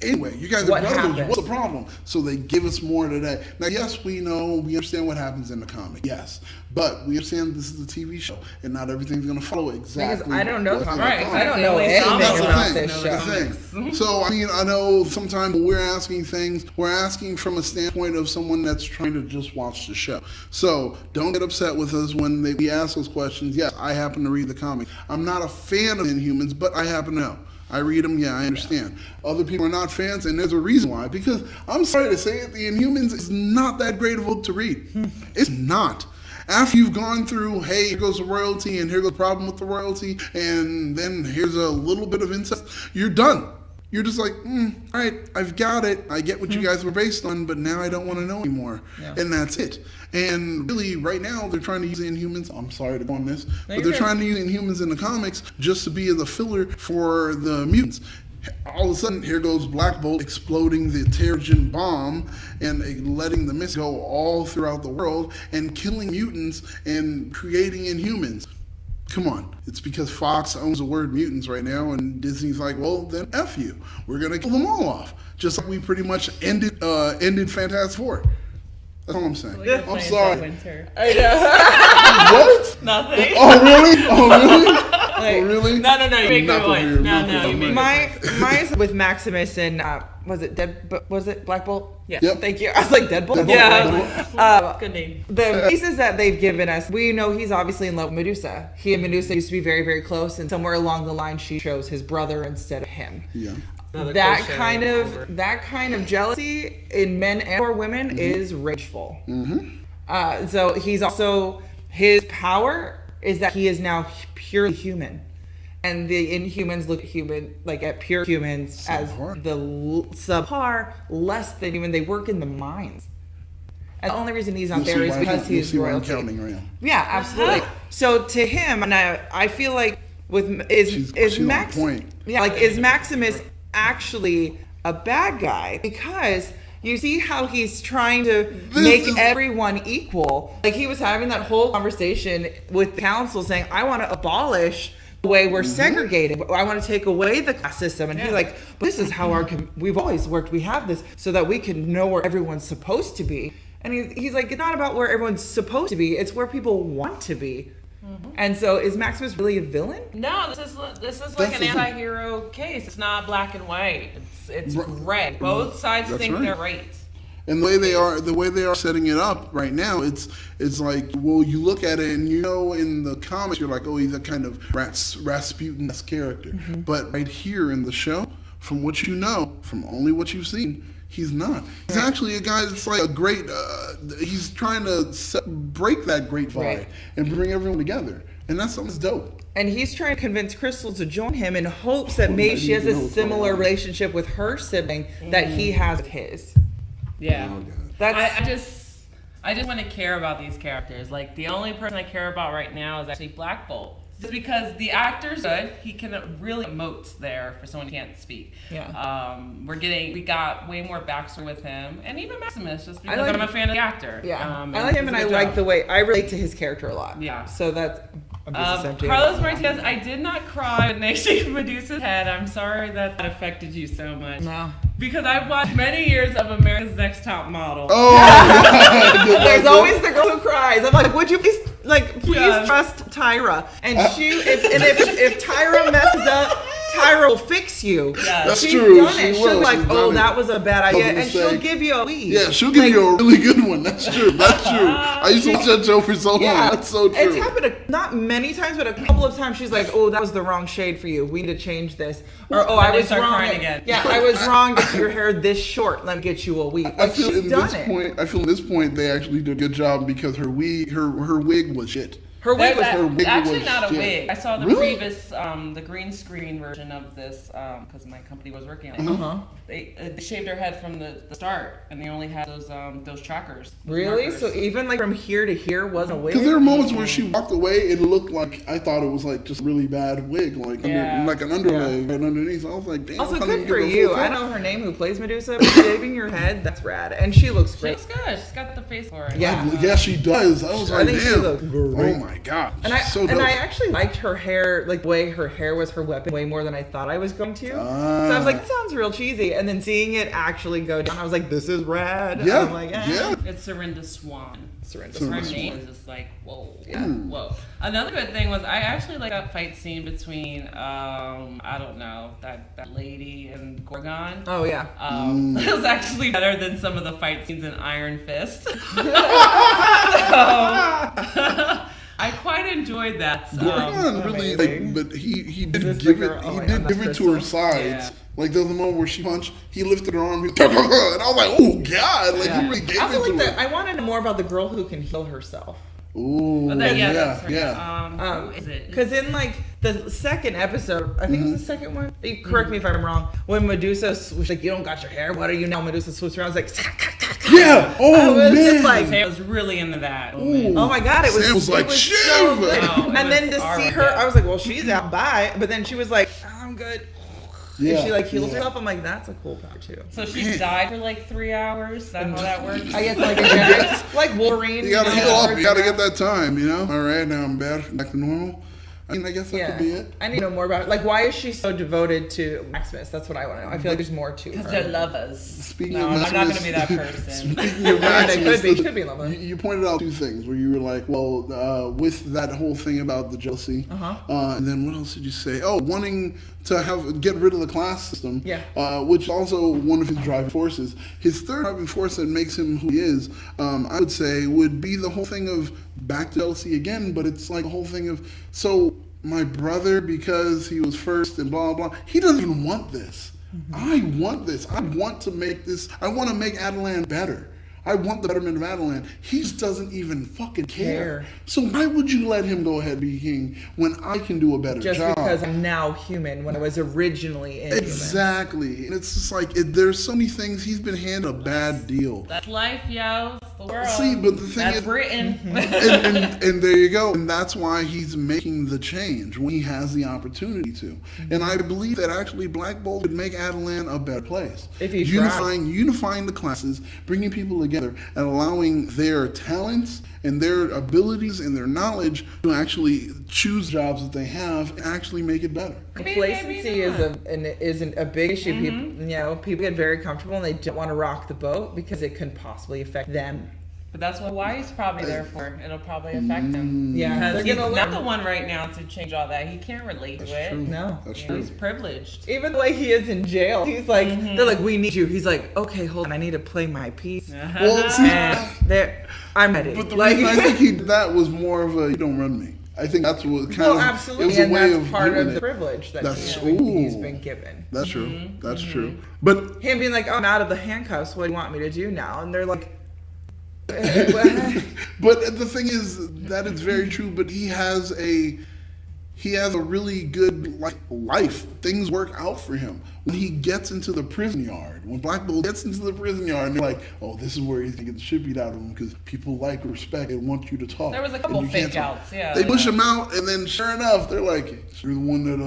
Anyway, you guys are brothers. What's the problem? So they give us more today. Now, yes, we understand what happens in the comic. Yes. But we understand this is a TV show, and not everything's going to follow exactly. Because I don't know comics. Right. I don't know anything about this show. The thing. So, I mean, I know sometimes we're asking things, we're asking from a standpoint of someone that's trying to just watch the show. So, don't get upset with us when we ask those questions. Yes, I happen to read the comic. I'm not a fan of Inhumans, but I happen to know. I read them, I understand. Other people are not fans, and there's a reason why. Because, I'm sorry to say it, the Inhumans is not that great of a book to read. It's not. After you've gone through, hey, here goes the royalty, and here's the problem with the royalty, and then here's a little bit of incest, you're done. You're just like, all right, I've got it. I get what you guys were based on, but now I don't want to know anymore. Yeah. And that's it. And really, right now, they're trying to use the Inhumans. I'm sorry to go on this. But they're trying to use Inhumans in the comics just to be as a filler for the mutants. All of a sudden, here goes Black Bolt exploding the Terrigen bomb and letting the mist go all throughout the world and killing mutants and creating Inhumans. Come on. It's because Fox owns the word mutants right now, and Disney's like, well, then F you. We're going to kill them all off. Just like we pretty much ended Fantastic Four. That's all I'm saying. I'm sorry. Winter. I know. What? Nothing. Oh, really? Oh, really? No, you make your point. No, you make Mine's with Maximus and, was it Black Bolt? Yeah. Yep. Thank you. I was like, Deadbolt? Yeah. Good name. The pieces that they've given us, we know he's obviously in love with Medusa. He and Medusa used to be very, very close, and somewhere along the line she chose his brother instead of him. Yeah. That kind of jealousy in men and or women is rageful. So he's also, his power is that he is now purely human, and the Inhumans look at pure humans as the subpar, less than human. They work in the mines, and the only reason he's not there is because he's royalty. Yeah, absolutely. So to him, and I feel like is Maximus actually a bad guy? Because you see how he's trying to make everyone equal. Like, he was having that whole conversation with the council saying, I want to abolish the way we're segregated. I want to take away the class system. And he's like, but this is how we've always worked. We have this so that we can know where everyone's supposed to be. And he's like, it's not about where everyone's supposed to be. It's where people want to be. And so, is Maximus really a villain? No, this is like an anti-hero case. It's not black and white. It's red. Both sides think they're right. And the way they are setting it up right now, it's like, well, you look at it and in the comics you're like, oh, he's a kind of Rasputin-esque character. But right here in the show, from what you know, from only what you've seen, he's not. He's actually a guy that's like a great, he's trying to break that great divide and bring everyone together. And that's something that's dope. And he's trying to convince Crystal to join him in hopes that maybe she has a similar relationship with her sibling that he has with his. Yeah. I just want to care about these characters. Like, the only person I care about right now is actually Black Bolt. Just because the actor's good, he can really emote there for someone who can't speak. Yeah. We got way more backstory with him, and even Maximus, just because I'm a fan of the actor. Yeah. I like him, and I like the way I relate to his character a lot. Yeah. So that's. Carlos Martinez, I did not cry when they shaved Medusa's head. I'm sorry that affected you so much. No. Because I've watched many years of America's Next Top Model. Oh, there's always the girl who cries. I'm like, would you please trust Tyra? And if Tyra messes up, Tyra will fix you. Yes. That's She's true. done it. She'll be like, oh, that was a bad idea, and she'll give you a lead. Yeah, she'll give you a really good one. That's true. That's true. I used to watch that show for so long. That's so true. It's happened not many times, but a couple of times. She's like, oh, that was the wrong shade for you. We need to change this. Or, oh, I was wrong. Crying again. Yeah, I was wrong to your hair this short. Let me get you a weave. I feel at this point they actually did a good job because her wig was shit. Her wig was actually not a wig. I saw the previous, the green screen version of this because my company was working on it. Uh-huh. They shaved her head from the start, and they only had those trackers. Really? Markers. So even like from here to here wasn't a wig? Because there were moments where she walked away, it looked like I thought it was like just a really bad wig, like like an underlay right underneath. I was like, damn. Also, good for you. I know her name, who plays Medusa, but shaving your head, that's rad, and she looks great. She looks good. She's got the face for it. Yeah, she does. I was like, I think damn. she looks great. Oh my god. And I actually liked her hair, like the way her hair was her weapon, way more than I thought I was going to. So I was like, that sounds real cheesy. And then seeing it actually go down, I was like, this is rad. Yeah. I'm like, It's Serinda Swan. Swan. Her name is just like, whoa. Yeah. Whoa. Another good thing was I actually like that fight scene between, I don't know, that lady and Gorgon. Oh, yeah. It was actually better than some of the fight scenes in Iron Fist. I quite enjoyed that. Gorgon really, but he did give it to her sides. Yeah. Like there was a moment where she punched, he lifted her arm, and I was like, oh god, like he really gave it to her. I wanted to know more about the girl who can heal herself. Ooh, who is it? Because in like the second episode, I think it was the second one. You correct me if I'm wrong. When Medusa was like, "You don't got your hair. What are you now?" Medusa swoops around. I was like, "Yeah, oh man!" Just like, Sam was really into that. Oh my god, it was. Sam was like, so good. And then to see her, I was like, "Well, she's out. Bye." But then she was like, "I'm good." Yeah, and she like heals herself. I'm like, that's a cool power too. So she died for like 3 hours. Is that how that works? I guess like like Wolverine. You gotta heal up. You gotta get that time. You know. All right, now I'm back to normal. I mean, I guess that could be it. I need to know more about it. Like, why is she so devoted to Maximus? That's what I want to know. I feel like there's more to her. Because they're lovers. Speaking of Maximus, I'm not going to be that person. Speaking of Maximus, they could be lovers. You pointed out 2 things where you were like, well, with that whole thing about the jealousy, and then what else did you say? Oh, wanting to get rid of the class system, which is also one of his driving forces. His third driving force that makes him who he is, I would say, would be the whole thing of back to jealousy again, but it's like a whole thing of, so my brother, because he was first and blah, blah, he doesn't even want this. I want this. I want to make this, I want to make Adelan better. I want the betterment of Adelan. He doesn't even fucking care. So why would you let him go ahead and be king when I can do a better job? Just because I'm now human when I was originally inhuman. Exactly. And it's just like, there's so many things, he's been handed a bad deal. That's life, yo. It's the world. See, but the thing is... That's Britain. and there you go. And that's why he's making the change when he has the opportunity to. And I believe that actually Black Bolt would make Adelan a better place. If he unifying the classes, bringing people together, and allowing their talents and their abilities and their knowledge to actually choose jobs that they have and actually make it better. Complacency isn't a big issue. People get very comfortable and they don't want to rock the boat because it can possibly affect them. But that's what Wyatt's probably there for. It'll probably affect him. Yeah, because he's not the one right now to change all that. He can't relate to it. True. No, that's true. He's privileged. Even the way he is in jail, he's like, they're like, we need you. He's like, okay, hold on, I need to play my piece. Well, see, I'm ready. But the reason I think he did that was more of a, you don't run me. I think that's what kind of, absolutely. It was a way that's of part of it. the privilege that he's been given. That's true. That's true. But him being like, I'm out of the handcuffs. What do you want me to do now? And they're like. But the thing is that it's very true. But he has a really good life. Things work out for him when he gets into the prison yard. When Black Bolt gets into the prison yard, and they're like, "Oh, this is where he's gonna get the shit beat out of him because people like respect and want you to talk." There was a couple fake outs. Yeah, they push him out, and then sure enough, they're like, "You're the one that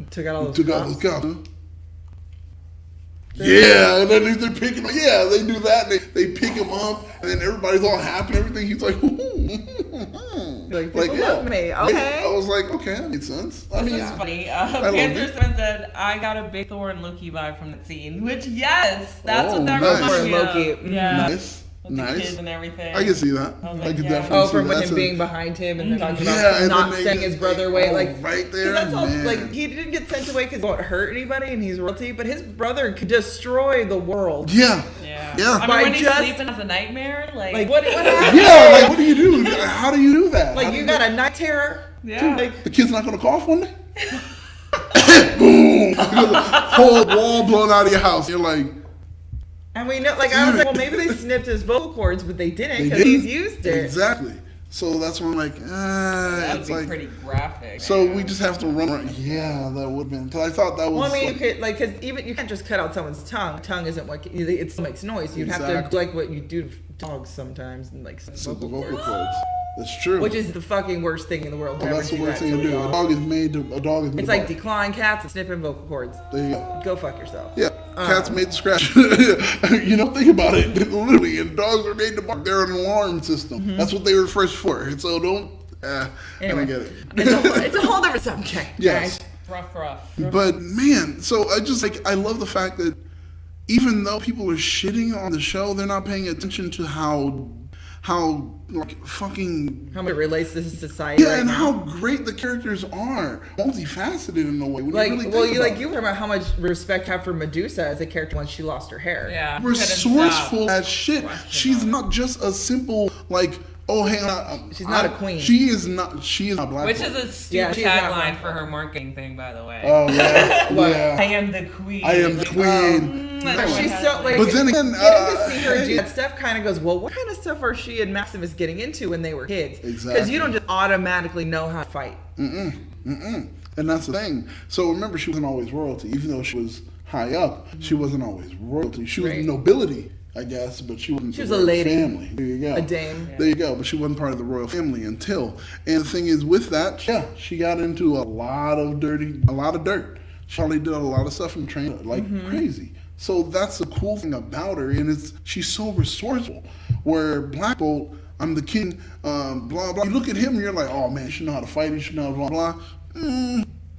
took out all those cops." Huh? Yeah, and then they're picking him. Yeah, they do that. They pick him up, and then everybody's all happy and everything. He's like, Like, people love me. Okay. I was like, okay, that makes sense. This is funny. Panther said, I got a big Thor and Loki vibe from that scene. Which, yes, that's what that reminds me of. Yeah. Nice. The kids and everything. I can see that. I can definitely see that. Oh, from him being behind him and then talking about not sending his brother away. Like, right there. That's all, like, he didn't get sent away because it won't hurt anybody and he's royalty, but his brother could destroy the world. Yeah. I mean, when he's sleeping as a nightmare, like what happened? Yeah, like, what do you do? How do you do that? Like, you got a night terror? Yeah. Like, the kid's not going to cough one day? Boom! Whole wall blown out of your house. You're like... And we know, like, I was like, well, maybe they snipped his vocal cords, but they didn't because he's used it. Exactly. So that's when I'm like, that'd it's be like pretty graphic. So we just have to run around. Yeah, that would have been. Because I thought that was. Well, I mean, you could, like, because even you can't just cut out someone's tongue. Tongue isn't what it still makes noise. You'd have to do like what you do to dogs sometimes and like vocal cords. That's true. Which is the fucking worst thing in the world. That's the worst thing to do. A dog is made to. It's like declawing cats and snipping vocal cords. There you go. Go fuck yourself. Yeah. Cats made to scratch. You don't think about it. Literally, and dogs are made to bark. They're an alarm system. Mm-hmm. That's what they were first for. So don't. Anyway, I don't get it. It's a whole different subject. Yes. Rough. But man, so I just I love the fact that even though people are shitting on the show, they're not paying attention to how like fucking how it relates to society. Yeah, and how great the characters are, multifaceted in a way. Like, you were talking about how much respect I have for Medusa as a character once she lost her hair. Yeah, resourceful as shit. She's not just a simple like. Oh, hang on. She's not a queen. She is not black. Which is a stupid tagline for her marketing thing, by the way. Oh, yeah. Yeah. I am the queen. I am the queen. She's so, like, but then again, getting to see her do that stuff kind of goes, well, what kind of stuff are she and Maximus getting into when they were kids? Exactly. Because you don't just automatically know how to fight. And that's the thing. So remember, she wasn't always royalty. Even though she was high up, she wasn't always royalty. She was nobility, I guess, but she wasn't. She was a lady, family. There you go, a dame. There you go, but she wasn't part of the royal family until. And the thing is, with that, she got into a lot of dirt. She probably did a lot of stuff and trained like crazy. So that's the cool thing about her, and she's so resourceful. Where Black Bolt, I'm the king, blah blah. You look at him, and you're like, oh man, he should know how to fight. He should know blah blah.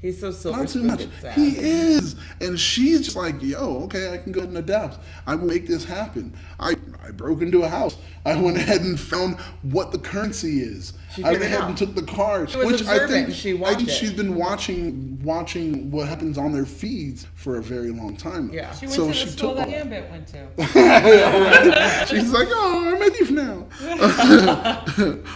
He's so silver. Not too much. He is. And she's just like, yo, okay, I can go ahead and adapt. I will make this happen. I broke into a house. I went ahead and found what the currency is. I went ahead and took the cards. Which I think she's been watching what happens on their feeds for a very long time. Yeah. She went to the school that Gambit went to. She's like, oh, I'm a thief now.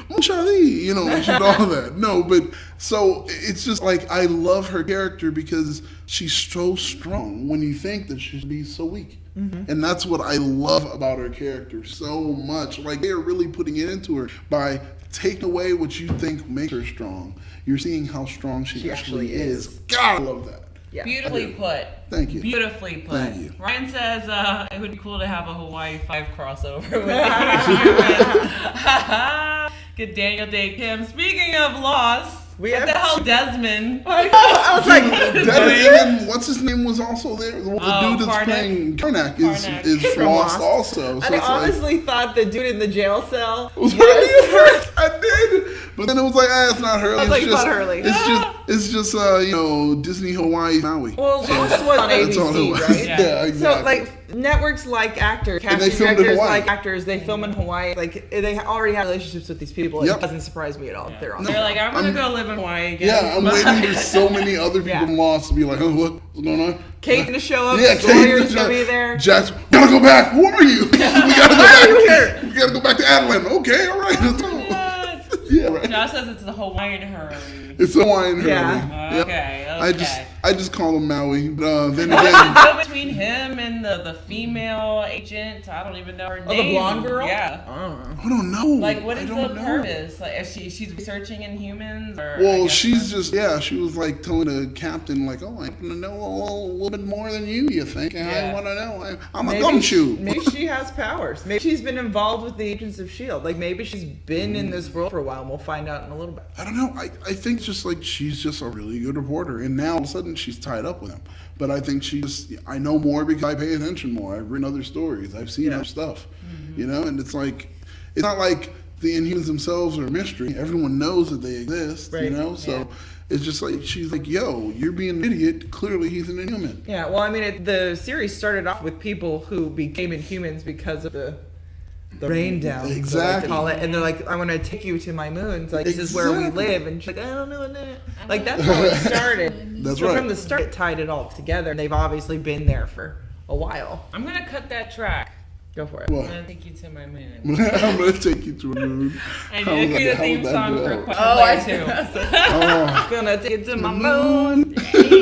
Mon Charlie, you know, she did all that. No, but so it's just like I love her character because she's so strong when you think that she should be so weak. And that's what I love about her character so much. Like, they're really putting it into her by taking away what you think makes her strong. You're seeing how strong she actually is. God, I love that. Yeah. Beautifully put. Thank you. Beautifully put. Thank you. Ryan says it would be cool to have a Hawaii 5 crossover with Inhumans. Good Daniel Day Kim. Speaking of Lost, what the hell, Desmond? I was like, Desmond, what's his name was also there. The dude that's playing Karnak is Lost also. So I honestly thought the dude in the jail cell was Hurley at first. I did, but then it was like, it's not Hurley. I was like, it's not Hurley. It's just Disney Hawaii Maui. Well, Lost was on ABC, right? Yeah, exactly. So like networks like actors, casting directors like actors. They film in Hawaii. Like they already have relationships with these people. It doesn't surprise me at all. They're on. They're like, I'm gonna go live in Hawaii again. Yeah, I'm waiting for so many other people Lost to be like, what's going on? Kate's gonna show up. Yeah, Sawyer's gonna be there. Jack's gotta go back. Who are you? We gotta go back. We gotta go back to Adeline. Okay, all right. Yeah, right. Josh says it's the Hawaiian Hurley. It's Hawaiian Hurley. Yeah. Okay. I just call him Maui. But then again, between him and the female agent, I don't even know her name. Oh, the blonde girl? Yeah. I don't know. Like, what is the purpose? Like, is she's researching Inhumans? Well, she's just, she was like telling the captain, like, oh, I want to know a little bit more than you think. And I want to know. I'm a gumshoe. Maybe she has powers. Maybe she's been involved with the Agents of S.H.I.E.L.D. Like, maybe she's been in this world for a while, and we'll find out in a little bit. I don't know. I think just like she's just a really good reporter. And now all of a sudden she's tied up with him. But I think I know more because I pay attention more. I've written other stories. I've seen her stuff. You know, and it's not like the Inhumans themselves are a mystery. Everyone knows that they exist, Right. you know? So it's just like, she's like, yo, you're being an idiot. Clearly he's an Inhuman. Yeah, well, I mean, the series started off with people who became Inhumans because of the rain down, Exactly. so like to call it, and they're like, I want to take you to my moons, like this is where we Exactly. live, and she's like, I don't know, like that's how it started. That's so right. from the start, it tied it all together, and they've obviously been there for a while. I'm gonna cut that track. Go for it. What? I'm gonna take you to my moon. I'm going to take you to a moon. And How you would can that- the theme how would song that for go? Question Play too. Oh. Gonna take it to my moon.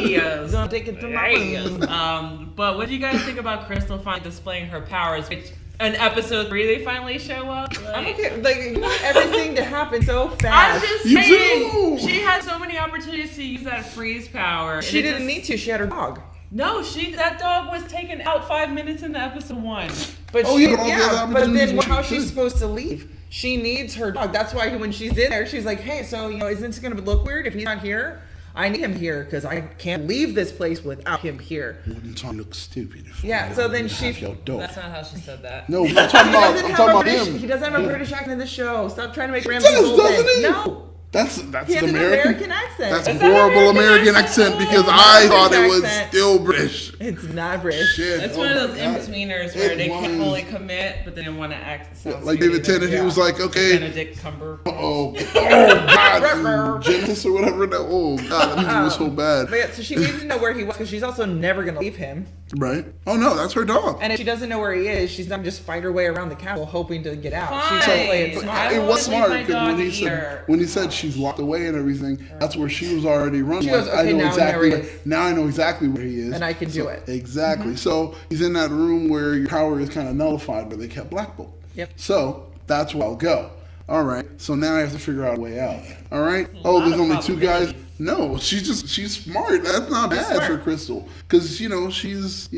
Yes. Gonna take it to my moon. But what do you guys think about Crystal finally displaying her powers? Which in episode 3 they finally show up. I'm Like, okay. Like, you want everything to happen so I'm fast. just You saying, do. she had so many opportunities to use that freeze power. and She it didn't just- need to. She had her dog. No, that dog was taken out 5 minutes into episode 1. But Oh, she, yeah, but all the other but opportunities then were how's she she could. supposed to leave? She needs her dog. That's why when she's in there, she's like, hey, so, isn't this going to look weird if he's not here? I need him here because I can't leave this place without him here. Wouldn't Tom look stupid if Yeah, I so then didn't she- have your dog? That's not how she said that. No, I'm talking about, He him. He doesn't have a British accent in the show. Stop trying to make He Ramsey does, Bolton. doesn't he? No. That's He an has an American. American accent. That's Is that horrible American American accent because I thought it was accent. still British. It's not British. Shit. It's oh one of my those God. in-betweeners where It they can't was. fully commit, but they didn't want to act. Sound Like stupid David Tennant, either. he was like, okay, Benedict Cumberbatch. oh God, Genesis or whatever. Oh God, that movie was so bad. But yeah, so she needed to know where he was because she's also never going to leave him. Right? Oh no, that's her dog. And if she doesn't know where he is, she's not gonna just fight her way around the castle hoping to get out. She's Fine. gonna play it I smart. It don't was wanna leave smart my because dog when he either. said she's locked away and everything, that's where she was already running. She goes, Like, "Okay, now I know exactly. where he is." Now I know exactly where he is, And I can do it. Exactly. So he's in that room where your power is kind of nullified, where they kept Black Bolt. Yep. So that's where I'll go. All right. So now I have to figure out a way out. All right. Oh, there's of only 2 guys. possibilities. No, she's smart. That's not bad smart. for Crystal, because she's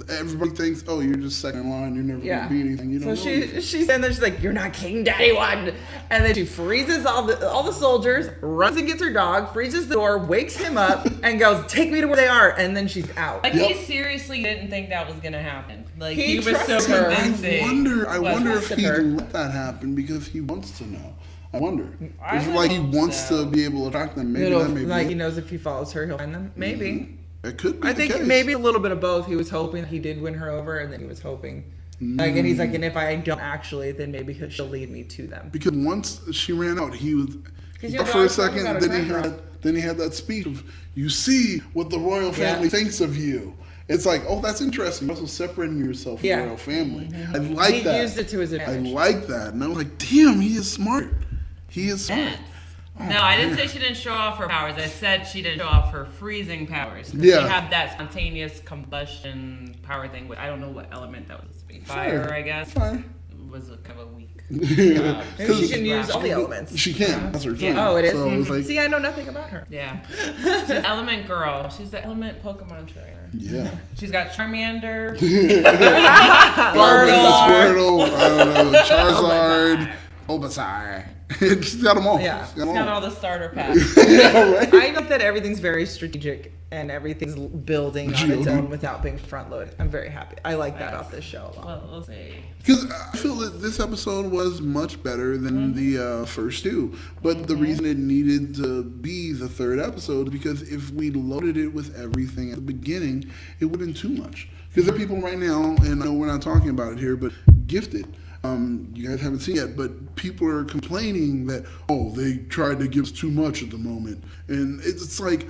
everybody thinks, oh, you're just second in line. You're never Yeah. gonna be anything. You So don't know. she's in there. She's like, "You're not King Daddy one," and then she freezes all the soldiers, runs and gets her dog, freezes the door, wakes him up, and goes, "Take me to where they are," and then she's out. Like Yep. he seriously didn't think that was gonna happen. Like He he was so trusted her. convincing. I wonder if trusted he her. let that happen because he wants to know. I wonder. I It's would like he hope wants so. to be able to track them. Maybe Little, that may like be he it. knows if he follows her, he'll find them. Maybe. It could be I the think case. maybe a little bit of both. He was hoping he did win her over, and then he was hoping, like, and he's like, and if I don't actually, then maybe she'll lead me to them. Because once she ran out, he was. you But know, for I a was talking second, about a then time he had that speech of, "You see what the royal family thinks of you." It's like, oh, that's interesting. You're also separating yourself from Yeah. the royal family. I like He that. used it to his I advantage. like that, and I'm like, damn, he is smart. He is smart. No, I didn't say she didn't show off her powers. I said she didn't show off her freezing powers. 'Cause Yeah. She had that spontaneous combustion power thing. I don't know what element that was supposed to be. Fire, I guess. Fine. It was kind of weak. Yeah. Maybe she can use all the elements. She can. That's her thing. Oh, it is. So it's like, See, I know nothing about her. Yeah. She's an element girl. She's the element Pokemon trainer. yeah. She's got Charmander. Squirtle. I don't know. Charizard. Bulbasaur. She's got them all. Yeah. She's got Got them all all. the starter packs. Yeah, right? I know that everything's very strategic and everything's building on its Geode. own without being front loaded. I'm very happy. I like that about this show a lot. Well, we'll see. Because I feel that this episode was much better than the first 2. But the reason it needed to be the 3rd episode is because if we loaded it with everything at the beginning, it would have been too much. Because there are people right now, and I know we're not talking about it here, but Gifted. You guys haven't seen it yet, but people are complaining that, oh, they tried to give us too much at the moment. And it's like,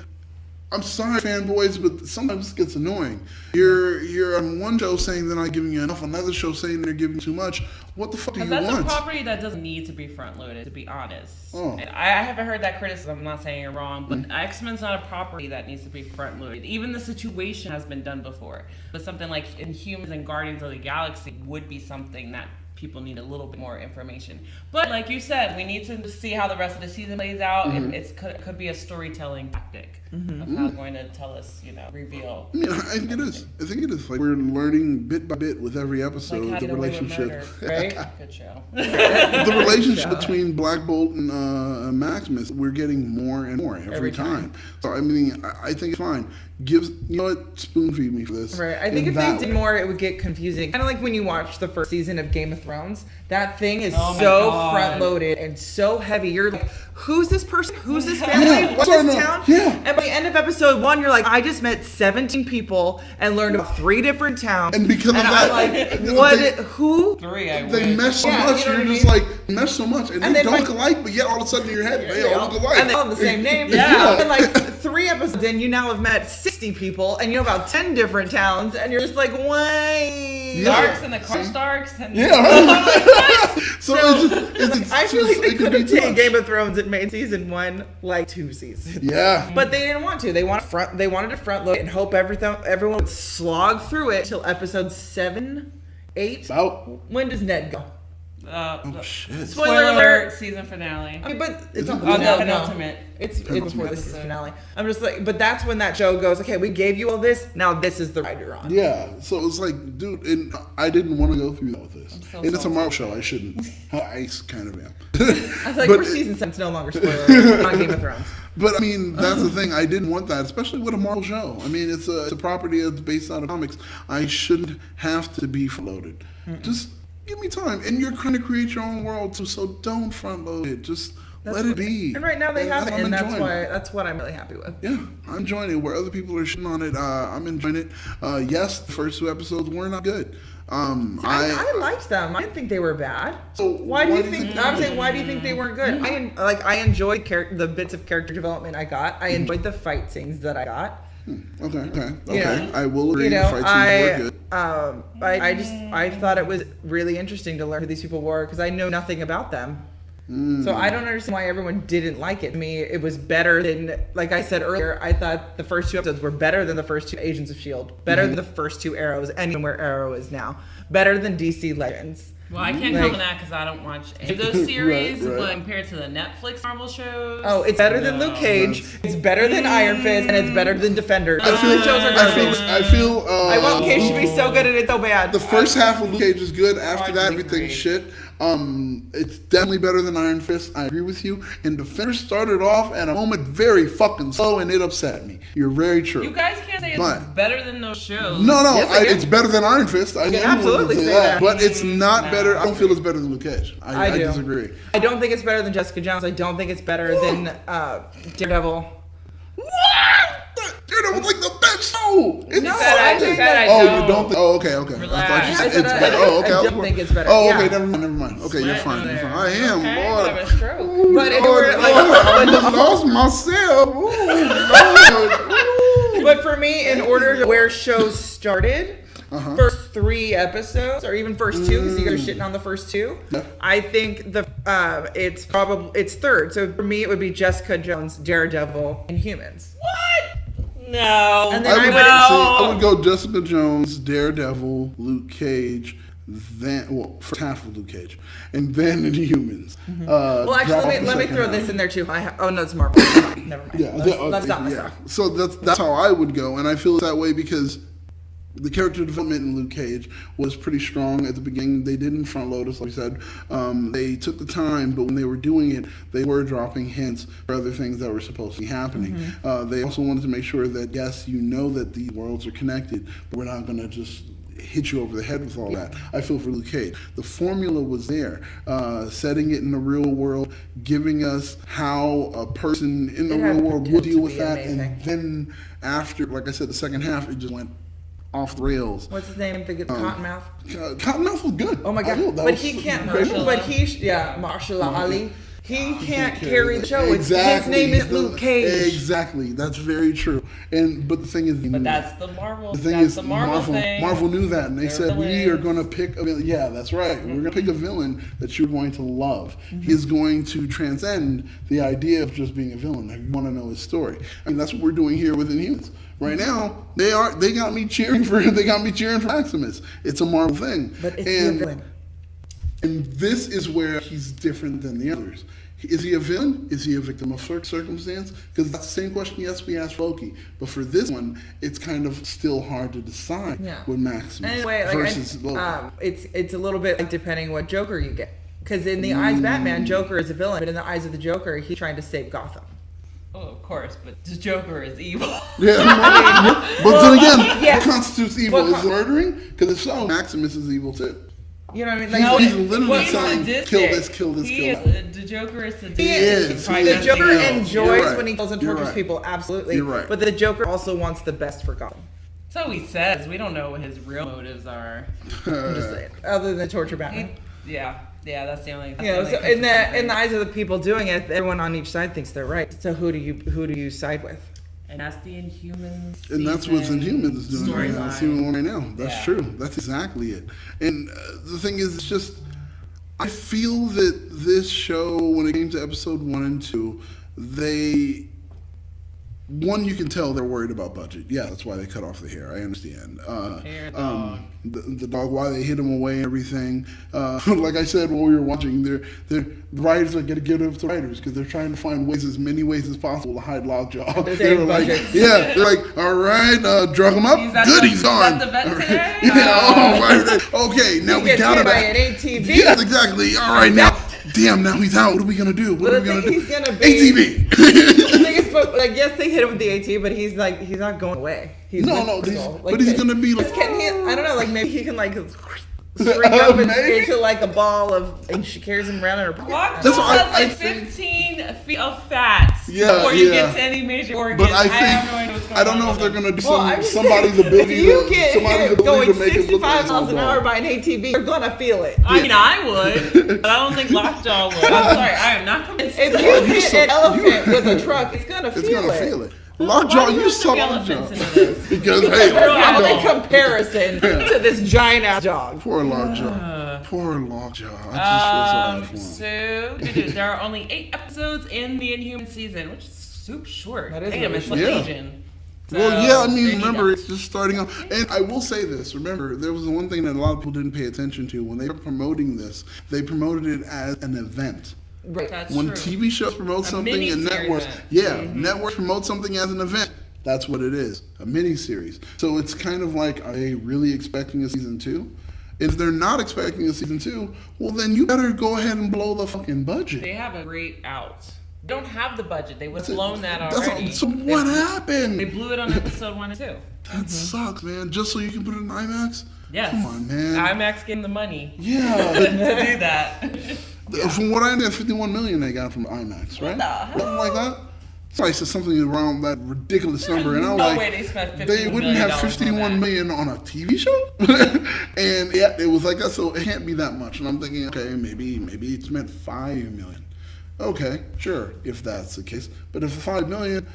I'm sorry, fanboys, but sometimes it gets annoying. You're on one show saying they're not giving you enough, another show saying they're giving too much. What the fuck do you That's want? a property that doesn't need to be front loaded, to be honest. Oh. And I haven't heard that criticism. I'm not saying you're wrong, but X-Men's not a property that needs to be front loaded. Even the situation has been done before. But something like Inhumans and Guardians of the Galaxy would be something that people need a little bit more information. But like you said, we need to see how the rest of the season plays out. And it could be a storytelling tactic of how it's going to tell us, reveal. I mean, I think it is. I think it is. Like, we're learning bit by bit with every episode Like How to the Get Away with relationship. Murder. Right? Good show. The relationship between Black Bolt and Maximus, we're getting more and more every time. So, I mean, I think it's fine. You know what? Spoon feed me for this. Right. I think in if they that did way. more, it would get confusing. Kind of like when you watch the first season of Game of Thrones. Thrones. That thing is Oh my so God. front-loaded and so heavy. You're like, who's this person? Who's this family? What's this town? Yeah. And by the end of episode 1, you're like, I just met 17 people and learned about 3 different towns. And because of I'm that, like, what? Who? 3, I they wish. mesh so Yeah, much. you know You're what I just mean? like mesh so much, and And they then don't like- look alike. But yet all of a sudden in your head, they all look alike. And they all have the same name. Yeah. And like 3 episodes in, you now have met 60 people and you know about 10 different towns, and you're just like, why? Yeah. Starks and the Karstarks. And Yeah, right. So it's I feel like they it could have be taken tough. Game of Thrones and made season 1 like 2 seasons. Yeah. But they didn't want to. They wanted to front load and hope everyone would slog through it till episode 7, 8. About. When does Ned go? Oh shit. Spoiler alert. Season finale. I mean, but it's Is it not the no, penultimate? It's before the season episode. finale. I'm just like, but that's when that show goes. Okay, we gave you all this. Now this is the ride you're on. Yeah, so it was like, dude, and I didn't want to go through that with this. so And it's a salty. Marvel show, I shouldn't. I kind of am. I was like, But- we're season 7, it's no longer spoiler. It's not Game of Thrones. But I mean, that's the thing. I didn't want that, especially with a Marvel show. I mean, it's a property that's based out of comics. I shouldn't have to be front loaded. Just give me time, and you're trying to create your own world too. So don't front load it. Just let it be. And right now they have it, I'm and enjoying it. that's what I'm really happy with. Yeah, I'm enjoying it. Where other people are shitting on it, I'm enjoying it. Yes, the first 2 episodes were not good. I liked them. I didn't think they were bad. So Why do you think? I'm saying, why do you think they weren't good? I enjoyed the bits of character development I got. I enjoyed the fight scenes that I got. Okay. Yeah. I will agree. You know, the fight scenes were good. I thought it was really interesting to learn who these people were because I know nothing about them. So I don't understand why everyone didn't like it. To me, it was better than, like I said earlier, I thought the first 2 episodes were better than the first 2 Agents of S.H.I.E.L.D., better than the first 2 Arrows, and where Arrow is now, better than DC Legends. Well, I can't comment on that because I don't watch any of those series, Right. but compared to the Netflix Marvel shows. Oh, it's better than Luke Cage, it's better than Iron Fist, and it's better than Defender. Those 3 shows are garbage. I feel. I want Luke Cage to be so good and it's so bad. The first half of Luke Cage is good. After that, Hardly everything's agree. shit. It's definitely better than Iron Fist. I agree with you. And Defender started off at a moment very fucking slow, and it upset me. You're very true. You guys can't say it's But- better than those shows. No, Yes, I can. it's better than Iron Fist. I can know absolutely wouldn't say that. But it's not No. better. I don't feel it's better than Luke Cage. I do. disagree. I don't think it's better than Jessica Jones. I don't think it's better than Daredevil. What? Daredevil was like the best show. It's No, so I good. think that- Oh, I you don't think? Oh, okay. Relax. I thought you I said said it's I- better. Oh, okay. I don't think it's better. Oh, Yeah. okay. Never mind. Okay, you're Sweat fine. on You're there. fine. I am. Okay, Lord. have a stroke. Ooh, But if Lord, we're like- Lord, I just lost myself. Ooh, Lord. But for me, in order to where shows started, first 3 episodes, or even first 2, because you guys are shitting on the first 2, Yeah. I think it's 3rd. So for me, it would be Jessica Jones, Daredevil, and Inhumans. What? No. And then I would, I I would go Jessica Jones, Daredevil, Luke Cage, then first half of Luke Cage, and then Inhumans. Well, actually, let me throw this in there too. Oh no, it's Marvel. Never mind. Yeah, Let's not mess yeah. up. So that's how I would go, and I feel that way because the character development in Luke Cage was pretty strong at the beginning. They didn't front load us, like I said. They took the time, but when they were doing it, they were dropping hints for other things that were supposed to be happening. They also wanted to make sure that, yes, you know that these worlds are connected, but we're not going to just hit you over the head with all that. I feel for Luke Cage. The formula was there, setting it in the real world, giving us how a person in the It real had world potential would deal to with be that, amazing. and then after, like I said, the second half, it just went off the rails. What's his name? The Cottonmouth. Cottonmouth was good. Oh my I will. god! That But was he can't. great. Marshall Ali. He can't carry the show. Exactly. His name is Luke Cage. Exactly. That's very true. But the thing is, But that's the Marvel. the thing That's is, the Marvel thing. Marvel knew that, and they They're said we villains. are going to pick a villain. Yeah, that's right. We're going to pick a villain that you're going to love. He's going to transcend the idea of just being a villain. You want to know his story. I mean, that's what we're doing here with Inhumans. Right now, they got me cheering for Maximus. It's a Marvel thing. But it's a villain. And this is where he's different than the others. Is he a villain? Is he a victim of circumstance? Because that's the same question, yes, we asked Loki. But for this one, it's kind of still hard to decide with Maximus Anyway, versus Loki. it's a little bit like depending what Joker you get. Because in the eyes of Batman, Joker is a villain, but in the eyes of the Joker, he's trying to save Gotham. Oh, of course, but the Joker is evil. Yeah, but then again, yes. what constitutes evil? What Is it murdering? Because if so, Maximus is evil too. You know what I mean? No, he's literally he's saying, sadistic. kill this, kill this, He kill is, that. the Joker is sadistic. He is. Probably The nothing Joker else. enjoys You're right. when he kills and You're tortures right. people, absolutely. You're right. But the Joker also wants the best for Gotham. So he says. We don't know what his real motives are. I'm just saying. Other than torture Batman. Yeah, that's the only. You know, so in the eyes of the people doing it, everyone on each side thinks they're right. So who do you side with? And that's the Inhumans. And that's what Inhumans is doing right now. storyline. It's even one right now. That's Yeah. true. That's exactly it. And the thing is, it's just, I feel that this show, when it came to episode 1 and 2, you can tell they're worried about budget. Yeah, that's why they cut off the hair. I understand. Dog. The dog, why they hid him away and everything. Like I said when we were watching, the writers are going to give it up to writers because they're trying to find as many ways as possible to hide Lockjaw. They were like, they're like, all right, drug him up. Good, he's gone. Is that the vet today? Right. Okay, now we got him by back. an ATV. Yes, exactly. All right, now. Damn, now he's out. What are we gonna do? What are we gonna do? He's gonna be ATV. The thing is, yes, they hit him with the AT, but he's not going away. He's but he's gonna be like. Can he? I don't know. Like maybe he can shrink up into like a ball and she carries him around in her pocket. That's what I 15 feet of fat before you get to any major organ. But I have no idea what's going on. I don't know if they're gonna do somebody's if ability you get going to make it look 65 like miles an hour by an ATV, you're gonna feel it. I mean, I would, but I don't think Lockjaw would. I'm sorry, I am not convinced. If you hit an elephant with a truck, it's gonna feel it. Lockjaw, you saw Lockjaw. Because, hey, in comparison to this giant ass dog. Poor Lockjaw. Poor Lockjaw. I just feel so bad for him. So, there are only 8 episodes in the Inhuman season, which is super short. That is Damn, really it's short. Legion. So, Well, yeah, I mean, there you remember, go. it's just starting out. And I will say this. Remember, there was one thing that a lot of people didn't pay attention to. When they were promoting this, they promoted it as an event. Right. That's When true. TV shows promote something and mini-series networks, event. networks promote something as an event. That's what it is, a mini-series. So it's kind of like, are they really expecting a season 2? If they're not expecting a season 2, well, then you better go ahead and blow the fucking budget. They have a great out. They don't have the budget. They would have blown that already. So what happened? They blew it on episode 1 and 2. That sucks, man. Just so you can put it in IMAX? Yes. Come on, man. IMAX getting the money Yeah. to do that. From what I understand, 51 million they got from IMAX, right? Something like that. So I said something around that ridiculous number, and I was No like, way they spent $51 they wouldn't have on 51 that. million on a TV show, and yeah, it was like that. So it can't be that much. And I'm thinking, okay, maybe it's meant 5 million. Okay, sure, if that's the case. But if 5 million,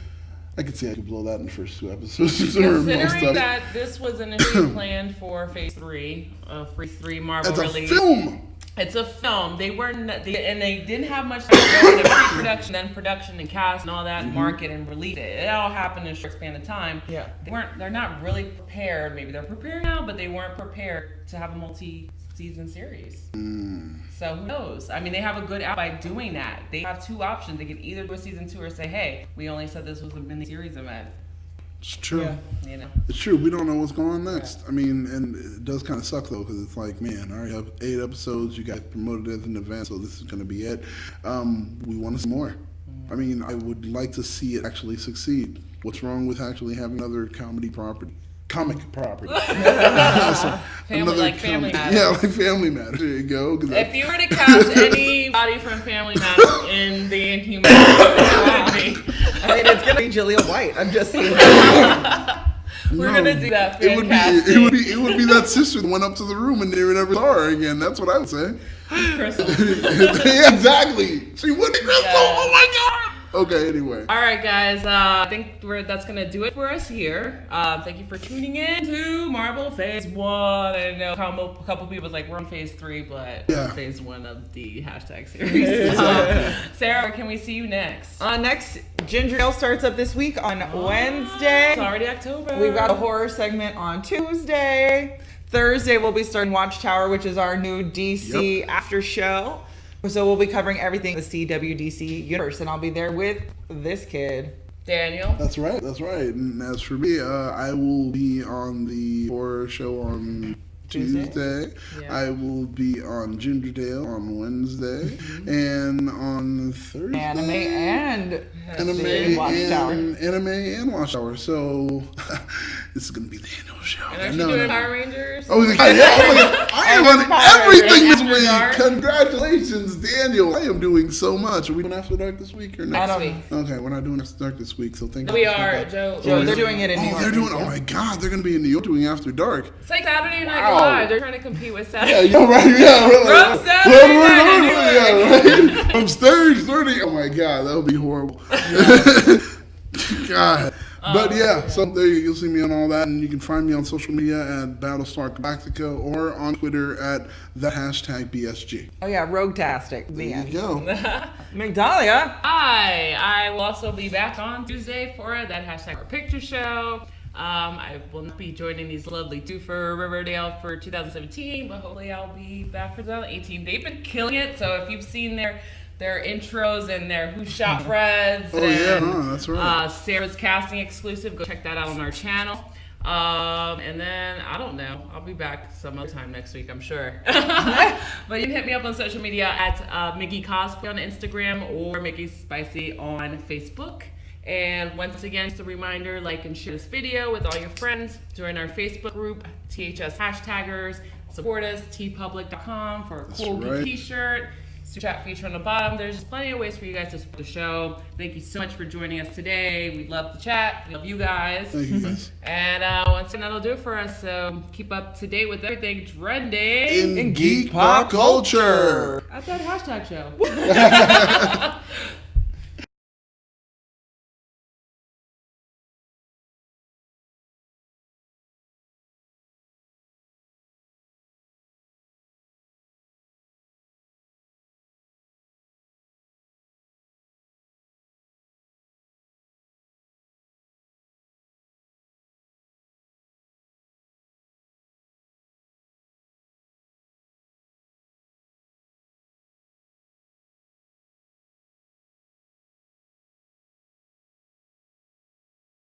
I could see I could blow that in the first 2 episodes. Considering that this was initially planned for Phase 3, Phase 3 Marvel It's a release. film. It's a film. They weren't, and they didn't have much time to go into pre-production, then production and cast and all that, and market and release it. It all happened in a short span of time. Yeah. They're not really prepared. Maybe they're prepared now, but they weren't prepared to have a multi-season series. So who knows? I mean, they have a good out by doing that. They have 2 options. They can either do a season 2 or say, hey, we only said this was a mini-series event. It's true. Yeah. You know. It's true. We don't know what's going on next. I mean, and it does kind of suck though, because it's like, man, I already have 8 episodes. You guys promoted it as an event, so this is going to be it. We want to see more. I mean, I would like to see it actually succeed. What's wrong with actually having another comic property? Family Family Matters. Yeah, like Family Matters. There you go. If you were to cast anybody from Family Matters in the Inhumans, it would be. I mean, it's gonna be Jaleel White. I'm just saying. We're gonna do that. It would be that sister that went up to the room and never saw her again. That's what I would say. Crystal. Yeah, exactly. She would be Crystal. Yeah. Oh my god. Okay, anyway. All right, guys. I think that's gonna do it for us here. Thank you for tuning in to Marvel Phase 1. I know a couple people was like we're on Phase 3, but we're Phase 1 of the hashtag series. Sarah, where can we see you next? Next, Ginger Ale starts up this week on Wednesday. It's already October. We've got a horror segment on Tuesday. Thursday, we'll be starting Watchtower, which is our new DC after show. So we'll be covering everything in the CWDC universe, and I'll be there with this kid. Daniel. That's right. And as for me, I will be on the horror show on Tuesday. Yeah. I will be on Gingerdale on Wednesday, and on Thursday, Anime and Watchtower. Watchtower. So this is going to be the annual show. And are you doing Power Rangers? Oh, my God. I am on everything this week. Dark. Congratulations, Daniel. I am doing so much. Are we doing After Dark this week or next week? Okay, we're not doing After Dark this week, so thank you. We are, Joe. They're doing it in New York. They're doing, oh my God, they're going to be in New York doing After Dark. It's like Saturday Night Live. They're trying to compete with Saturday. Yeah, you're right. Yeah, From Saturday Night yeah, right. From stage 30. Oh my God, that would be horrible. God. But yeah, so there you'll see me on all that, and you can find me on social media at Battlestar Galactica or on Twitter at the #BSG. Oh yeah, Roguetastic. There you go. Migdalia. Hi, I will also be back on Tuesday for that #Picture Show. I will not be joining these lovely two for Riverdale for 2017, but hopefully I'll be back for 2018. They've been killing it, so if you've seen their intros and their Who Shot Freds that's right. Sarah's casting exclusive, go check that out on our channel. And then, I don't know, I'll be back some other time next week, I'm sure. But you can hit me up on social media at Miggy Cosplay on Instagram or Miggy Spicy on Facebook. And once again, just a reminder, like and share this video with all your friends. Join our Facebook group, THS Hashtaggers. Support us, tpublic.com for a cool t-shirt. Super chat feature on the bottom. There's just plenty of ways for you guys to support the show. Thank you so much for joining us today. We love the chat. We love you guys. Thank you guys. And once again, that'll do it for us. So keep up to date with everything trending in geek pop culture. At that hashtag show.